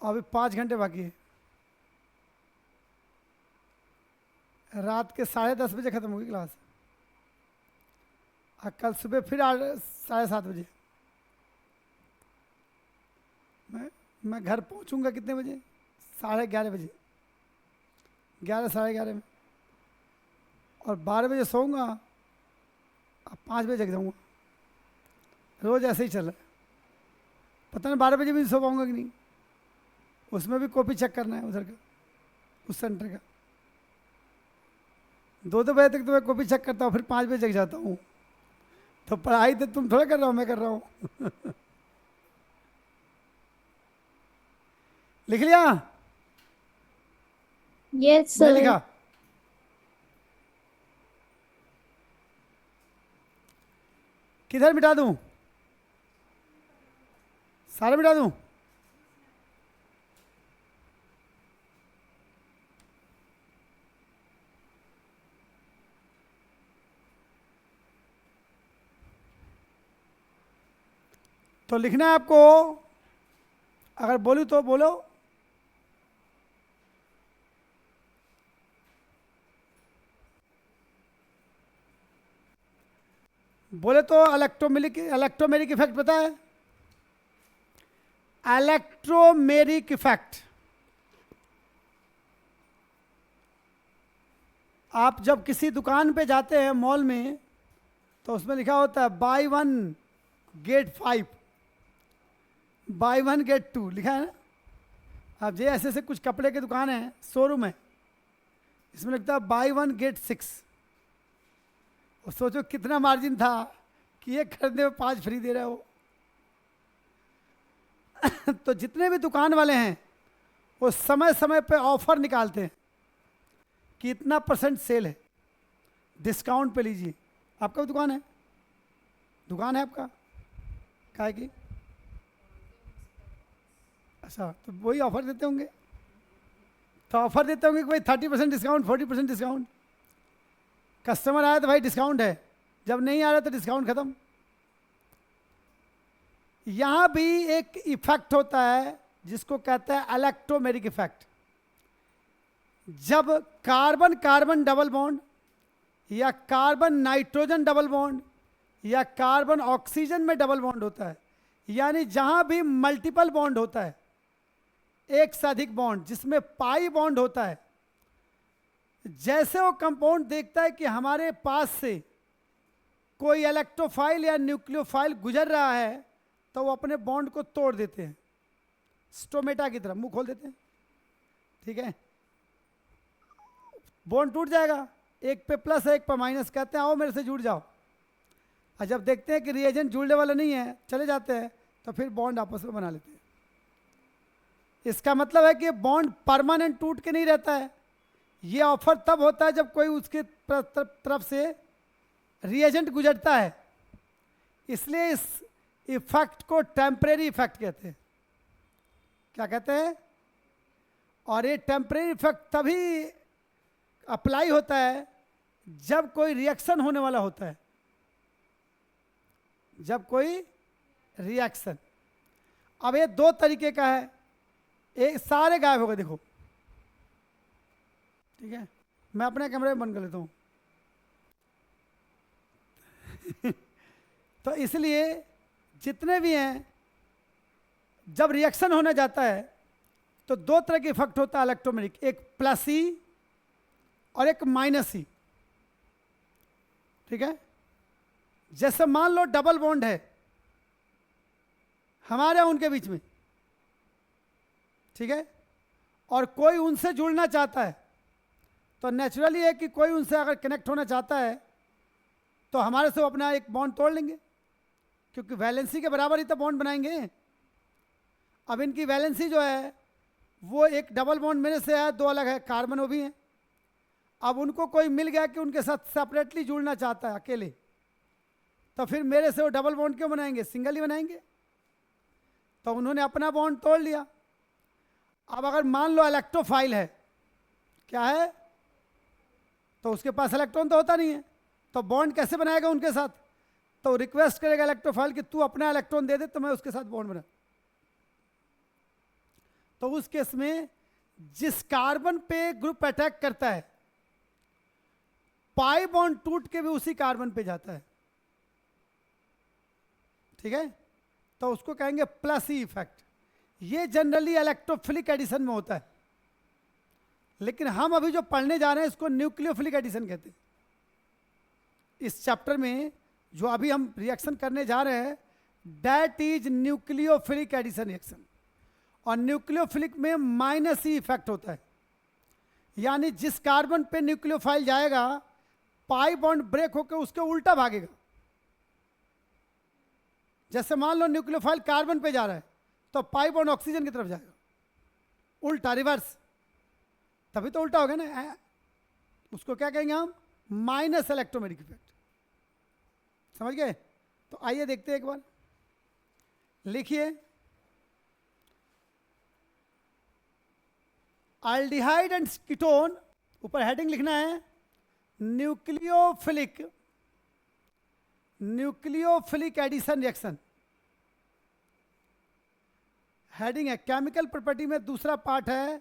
अभी 5 घंटे बाकी है। रात के 10:30 बजे ख़त्म होगी क्लास, और कल सुबह फिर 7:30 बजे। मैं घर पहुंचूंगा कितने बजे? 11:30 बजे, 11 साढ़े 11 में, और 12 बजे सोऊंगा, और 5 बजे जग जाऊंगा। रोज़ ऐसे ही चल रहा है। पता नहीं 12 बजे भी सो पाऊंगा कि नहीं। उसमें भी कॉपी चेक करना है उधर का, उस सेंटर का। 2-2 बजे तक तो मैं कॉपी चेक करता हूँ, फिर 5 बजे जग जाता हूँ। तो पढ़ाई तो तुम थोड़ा कर रहा हो, मैं कर रहा हूँ। लिख लिया? यस नहीं सर। लिखा? किधर मिटा दूं? सारे मिटा दूं? तो लिखना है आपको, अगर बोलूं तो बोलो। बोले तो इलेक्ट्रोमेरिक इफेक्ट पता है? इलेक्ट्रोमेरिक इफेक्ट, आप जब किसी दुकान पे जाते हैं मॉल में, तो उसमें लिखा होता है बाय 1 गेट 5, बाय 1 गेट 2 लिखा है ना। अब ये ऐसे कुछ कपड़े की दुकान है, शोरूम है, इसमें लगता है बाय 1 गेट 6। और सोचो कितना मार्जिन था कि ये खरीदने में 5 फ्री दे रहे हो। तो जितने भी दुकान वाले हैं वो समय समय पे ऑफर निकालते हैं कि इतना % सेल है, डिस्काउंट पे लीजिए। आपका भी दुकान है? दुकान है आपका? काहे की? अच्छा, तो वही ऑफर देते होंगे। तो ऑफर देते होंगे कि भाई 30% डिस्काउंट, 40% डिस्काउंट। कस्टमर आया तो भाई डिस्काउंट है, जब नहीं आ रहा तो डिस्काउंट खत्म। यहां भी एक इफेक्ट होता है जिसको कहते हैं इलेक्ट्रोमेरिक इफेक्ट। जब कार्बन कार्बन डबल बॉन्ड या कार्बन नाइट्रोजन डबल बॉन्ड या कार्बन ऑक्सीजन में डबल बॉन्ड होता है, यानी जहां भी मल्टीपल बॉन्ड होता है, एक से अधिक बॉन्ड जिसमें पाई बॉन्ड होता है, जैसे वो कंपाउंड देखता है कि हमारे पास से कोई इलेक्ट्रोफाइल या न्यूक्लियोफाइल गुजर रहा है, तो वो अपने बॉन्ड को तोड़ देते हैं, स्टोमेटा की तरह मुंह खोल देते हैं। ठीक है, बॉन्ड टूट जाएगा, एक पे प्लस है एक पे माइनस, कहते हैं आओ मेरे से जुड़ जाओ। और जब देखते हैं कि रिएजेंट जुड़ने वाला नहीं है, चले जाते हैं, तो फिर बॉन्ड आपस में बना लेते हैं। इसका मतलब है कि बॉन्ड परमानेंट टूट के नहीं रहता है। ये ऑफर तब होता है जब कोई उसके तरफ से रिएजेंट गुजरता है, इसलिए इस इफेक्ट को टेम्परेरी इफेक्ट कहते हैं। क्या कहते हैं? और ये टेम्परेरी इफेक्ट तभी अप्लाई होता है जब कोई रिएक्शन होने वाला होता है, जब कोई रिएक्शन। अब ये 2 तरीके का है, एक सारे गायब हो गए देखो। ठीक है, मैं अपने कैमरे में बंद कर लेता हूं। तो इसलिए जितने भी हैं, जब रिएक्शन होने जाता है तो 2 तरह के इफेक्ट होता है इलेक्ट्रोमेरिक, एक +E और एक -E। ठीक है, जैसे मान लो डबल बॉन्ड है हमारे उनके बीच में, ठीक है, और कोई उनसे जुड़ना चाहता है, तो नेचुरली है कि कोई उनसे अगर कनेक्ट होना चाहता है तो हमारे से वो अपना एक बॉन्ड तोड़ लेंगे, क्योंकि वैलेंसी के बराबर ही तो बॉन्ड बनाएंगे। अब इनकी वैलेंसी जो है वो एक डबल बॉन्ड मेरे से है, 2 अलग है, कार्बन वो भी हैं। अब उनको कोई मिल गया कि उनके साथ सेपरेटली जुड़ना चाहता है अकेले, तो फिर मेरे से वो डबल बॉन्ड क्यों बनाएंगे, सिंगल ही बनाएंगे। तो उन्होंने अपना बॉन्ड तोड़ लिया। अब अगर मान लो इलेक्ट्रोफाइल है, क्या है, तो उसके पास इलेक्ट्रॉन तो होता नहीं है, तो बॉन्ड कैसे बनाएगा उनके साथ? तो रिक्वेस्ट करेगा इलेक्ट्रोफाइल कि तू अपना इलेक्ट्रॉन दे दे तो मैं उसके साथ बॉन्ड बना। तो उस केस में जिस कार्बन पे ग्रुप अटैक करता है, पाई बॉन्ड टूट के भी उसी कार्बन पे जाता है। ठीक है, तो उसको कहेंगे +E इफेक्ट। ये जनरली इलेक्ट्रोफिलिक एडिशन में होता है, लेकिन हम अभी जो पढ़ने जा रहे हैं इसको न्यूक्लियोफिलिक एडिशन कहते हैं। इस चैप्टर में जो अभी हम रिएक्शन करने जा रहे हैं, that is nucleophilic addition reaction. और न्यूक्लियोफिलिक में -E इफेक्ट होता है, यानी जिस कार्बन पे न्यूक्लियोफाइल जाएगा, पाई बॉन्ड ब्रेक होकर उसके उल्टा भागेगा। जैसे मान लो न्यूक्लियोफाइल कार्बन पे जा रहा है, तो पाई बॉन्ड ऑक्सीजन की तरफ जाएगा, उल्टा, रिवर्स। तभी तो उल्टा हो गया ना, उसको क्या कहेंगे हम, माइनस इलेक्ट्रोमेरिक इफेक्ट। समझ गए? तो आइए देखते हैं एक बार, लिखिए एल्डिहाइड एंड कीटोन, ऊपर हेडिंग लिखना है न्यूक्लियोफिलिक एडिशन रिएक्शन। हेडिंग है, केमिकल प्रॉपर्टी में दूसरा पार्ट है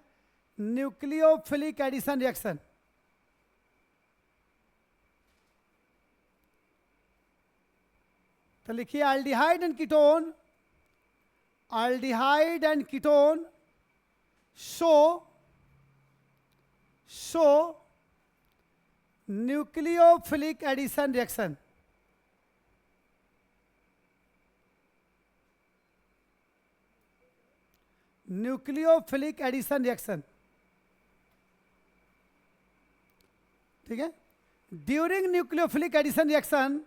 न्यूक्लियोफिलिक एडिशन रिएक्शन। तो लिखिए aldehyde and ketone show nucleophilic addition reaction. Nucleophilic addition reaction, ठीक है। During nucleophilic addition reaction,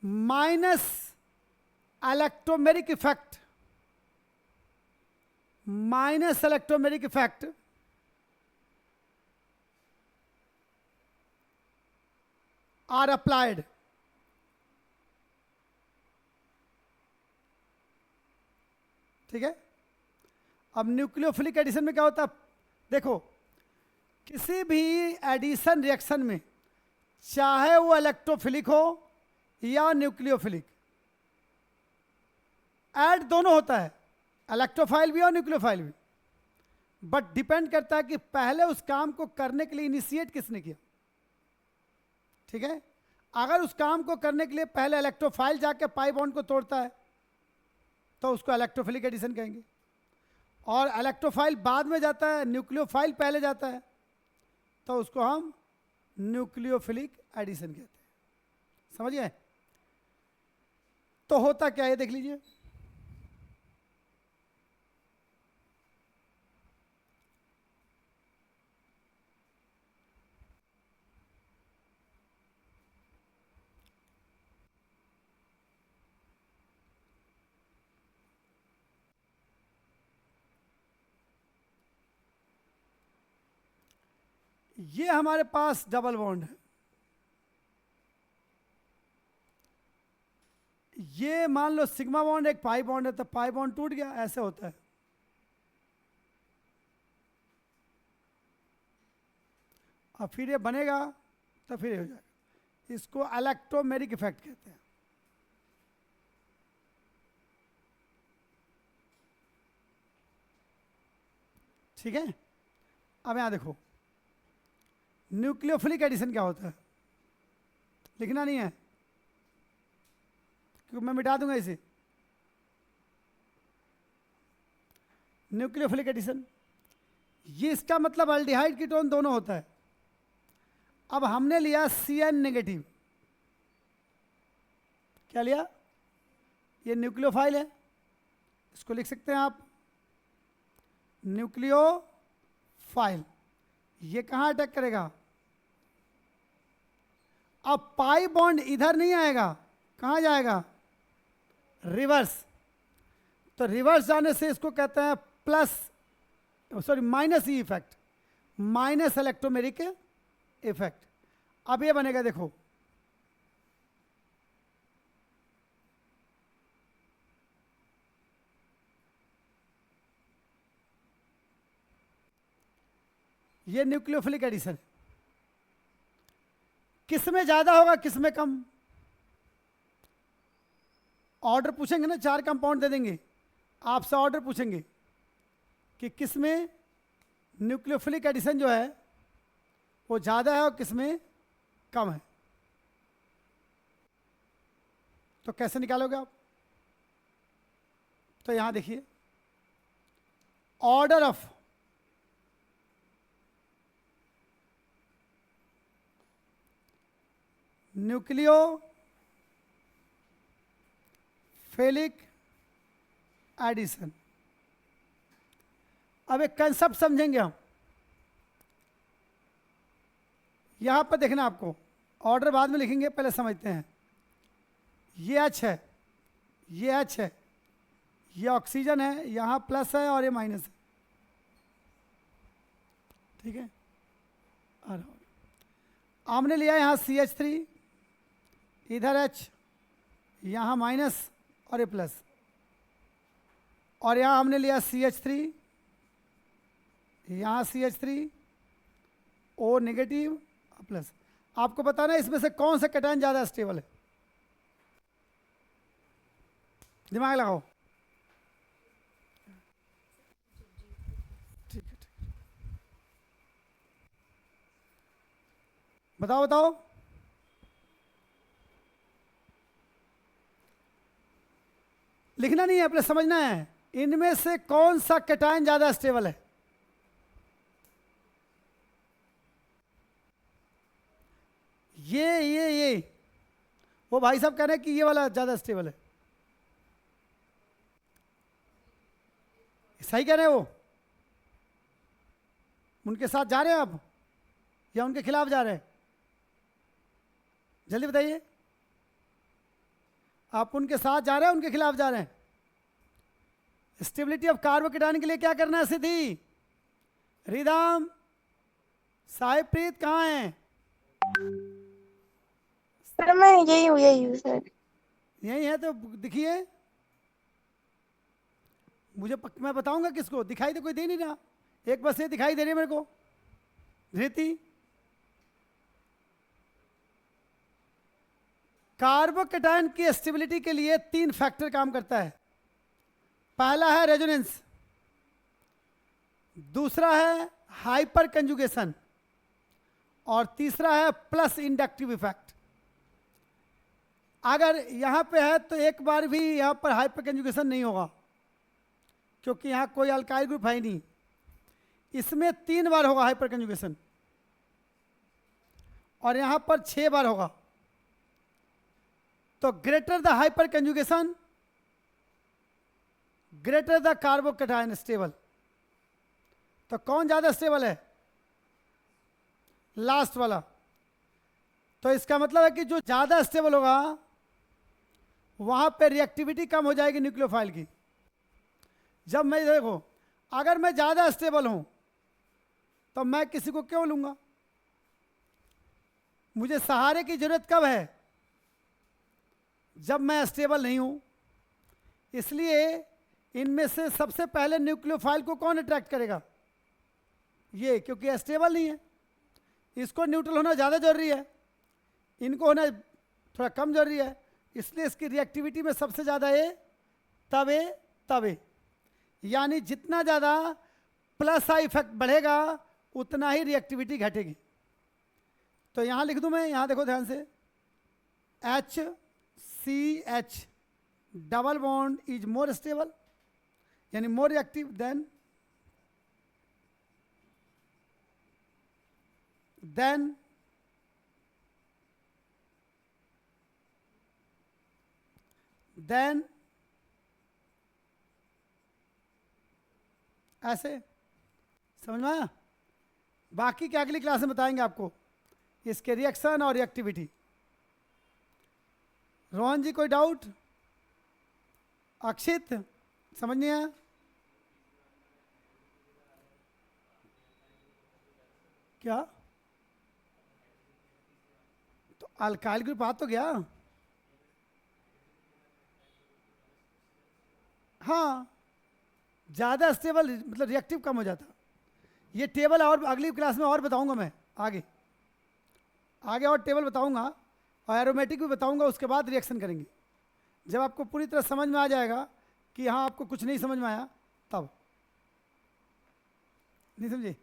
minus electromeric effect are applied। ठीक है। अब न्यूक्लियोफिलिक एडिशन में क्या होता है, देखो किसी भी एडिशन रिएक्शन में चाहे वो इलेक्ट्रोफिलिक हो या न्यूक्लियोफिलिक, ऐड दोनों होता है, इलेक्ट्रोफाइल भी और न्यूक्लियोफाइल भी, बट डिपेंड करता है कि पहले उस काम को करने के लिए इनिशिएट किसने किया। ठीक है। अगर उस काम को करने के लिए पहले इलेक्ट्रोफाइल जाके पाई बॉन्ड को तोड़ता है तो उसको इलेक्ट्रोफिलिक एडिशन कहेंगे, और इलेक्ट्रोफाइल बाद में जाता है, न्यूक्लियोफाइल पहले जाता है, तो उसको हम न्यूक्लियोफिलिक एडिशन कहते हैं। समझ गए? तो होता क्या है देख लीजिए, ये हमारे पास डबल बॉन्ड है, ये मान लो सिग्मा बॉन्ड एक पाई बॉन्ड है, तो पाई बॉन्ड टूट गया, ऐसे होता है। और फिर ये बनेगा तो फिर ये हो जाएगा, इसको इलेक्ट्रोमेरिक इफेक्ट कहते हैं। ठीक है। अब यहां देखो न्यूक्लियोफिलिक एडिशन क्या होता है, लिखना नहीं है क्योंकि मैं मिटा दूंगा इसे। न्यूक्लियोफिलिक एडिशन, ये इसका मतलब अल्डिहाइड कीटोन दोनों होता है। अब हमने लिया CN नेगेटिव, क्या लिया, ये न्यूक्लियोफाइल है, इसको लिख सकते हैं आप न्यूक्लियोफाइल। ये कहाँ अटैक करेगा, अब पाई बॉन्ड इधर नहीं आएगा, कहाँ जाएगा, रिवर्स। तो रिवर्स जाने से इसको कहते हैं minus E effect, minus electromeric effect. अब ये बनेगा, देखो ये न्यूक्लियोफिलिक एडिशन, किस में ज्यादा होगा किस में कम, ऑर्डर पूछेंगे ना, 4 कंपाउंड दे देंगे, आपसे ऑर्डर पूछेंगे कि किस में न्यूक्लियोफिलिक एडिशन जो है वो ज़्यादा है और किस में कम है। तो कैसे निकालोगे आप, तो यहां देखिए ऑर्डर ऑफ न्यूक्लियोफिलिक एडिशन। अब एक कंसेप्ट समझेंगे हम, यहाँ पर देखना आपको, ऑर्डर बाद में लिखेंगे, पहले समझते हैं। ये H है, ये H है, ये ऑक्सीजन है, यहाँ प्लस है और ये माइनस है, ठीक है। और हमने लिया यहाँ CH3, इधर H, यहाँ माइनस और ये प्लस, और यहाँ हमने लिया CH3, यहाँ CH3, O नेगेटिव प्लस। आपको बताना है इसमें से कौन सा कैटायन ज़्यादा स्टेबल है, दिमाग लगाओ। ठीक है, ठीक, बताओ बताओ। लिखना नहीं है, अपने समझना है इनमें से कौन सा कैटायन ज़्यादा स्टेबल है। ये वो भाई साहब कह रहे हैं कि ये वाला ज़्यादा स्टेबल है, सही कह रहे हैं वो? उनके साथ जा रहे हैं आप या उनके खिलाफ जा रहे हैं? जल्दी बताइए, आप उनके साथ जा रहे हैं उनके खिलाफ जा रहे हैं? स्टेबिलिटी ऑफ कार्बोकेटायन के लिए क्या करना है सिद्धि? रिदम, साहिब प्रीत कहाँ हैं? सर मैं यही हूँ सर। यही है तो दिखिए मुझे, मैं बताऊंगा किसको, दिखाई तो कोई दे नहीं रहा, एक बस ये दिखाई दे रही है मेरे को, धृति। कार्बोकेटायन की स्टेबिलिटी के लिए 3 फैक्टर काम करता है। पहला है रेजोनेंस, दूसरा है हाइपर कंजुगेशन, और तीसरा है प्लस इंडक्टिव इफेक्ट। अगर यहाँ पे है तो एक बार भी यहाँ पर हाइपर कंजुगेशन नहीं होगा, क्योंकि यहाँ कोई अल्काइल ग्रुप है ही नहीं। इसमें 3 बार होगा हाइपर कंजुगेशन, और यहाँ पर 6 बार होगा। तो greater the hyper conjugation, greater the carbocation stable. तो कौन ज्यादा स्टेबल है? लास्ट वाला। तो इसका मतलब है कि जो ज्यादा स्टेबल होगा वहां पे रिएक्टिविटी कम हो जाएगी न्यूक्लियोफाइल की। जब मैं देखो, अगर मैं ज्यादा स्टेबल हूं तो मैं किसी को क्यों लूंगा? मुझे सहारे की जरूरत कब है? जब मैं स्टेबल नहीं हूं। इसलिए इनमें से सबसे पहले न्यूक्लियोफाइल को कौन अट्रैक्ट करेगा? ये, क्योंकि स्टेबल नहीं है। इसको न्यूट्रल होना ज़्यादा जरूरी है, इनको होना थोड़ा कम जरूरी है। इसलिए इसकी रिएक्टिविटी में सबसे ज़्यादा ये तवे, यानी जितना ज़्यादा प्लस आई इफेक्ट बढ़ेगा उतना ही रिएक्टिविटी घटेगी। तो यहाँ लिख दूँ मैं, यहाँ देखो ध्यान से, HCH double bond is more stable, यानी मोर रिएक्टिव देन ऐसे, समझ में आया? बाकी क्या अगली क्लास में बताएंगे आपको इसके रिएक्शन और रिएक्टिविटी। रोहन जी कोई डाउट? अक्षित समझ नहीं आया? क्या? तो अल्काइल ग्रुप आ तो गया। हाँ, ज़्यादा स्टेबल मतलब रिएक्टिव कम हो जाता। ये टेबल और अगली क्लास में और बताऊंगा मैं, आगे और टेबल बताऊंगा और एरोमेटिक भी बताऊंगा। उसके बाद रिएक्शन करेंगे। जब आपको पूरी तरह समझ में आ जाएगा कि हाँ आपको कुछ नहीं समझ में आया, तब। नहीं समझे?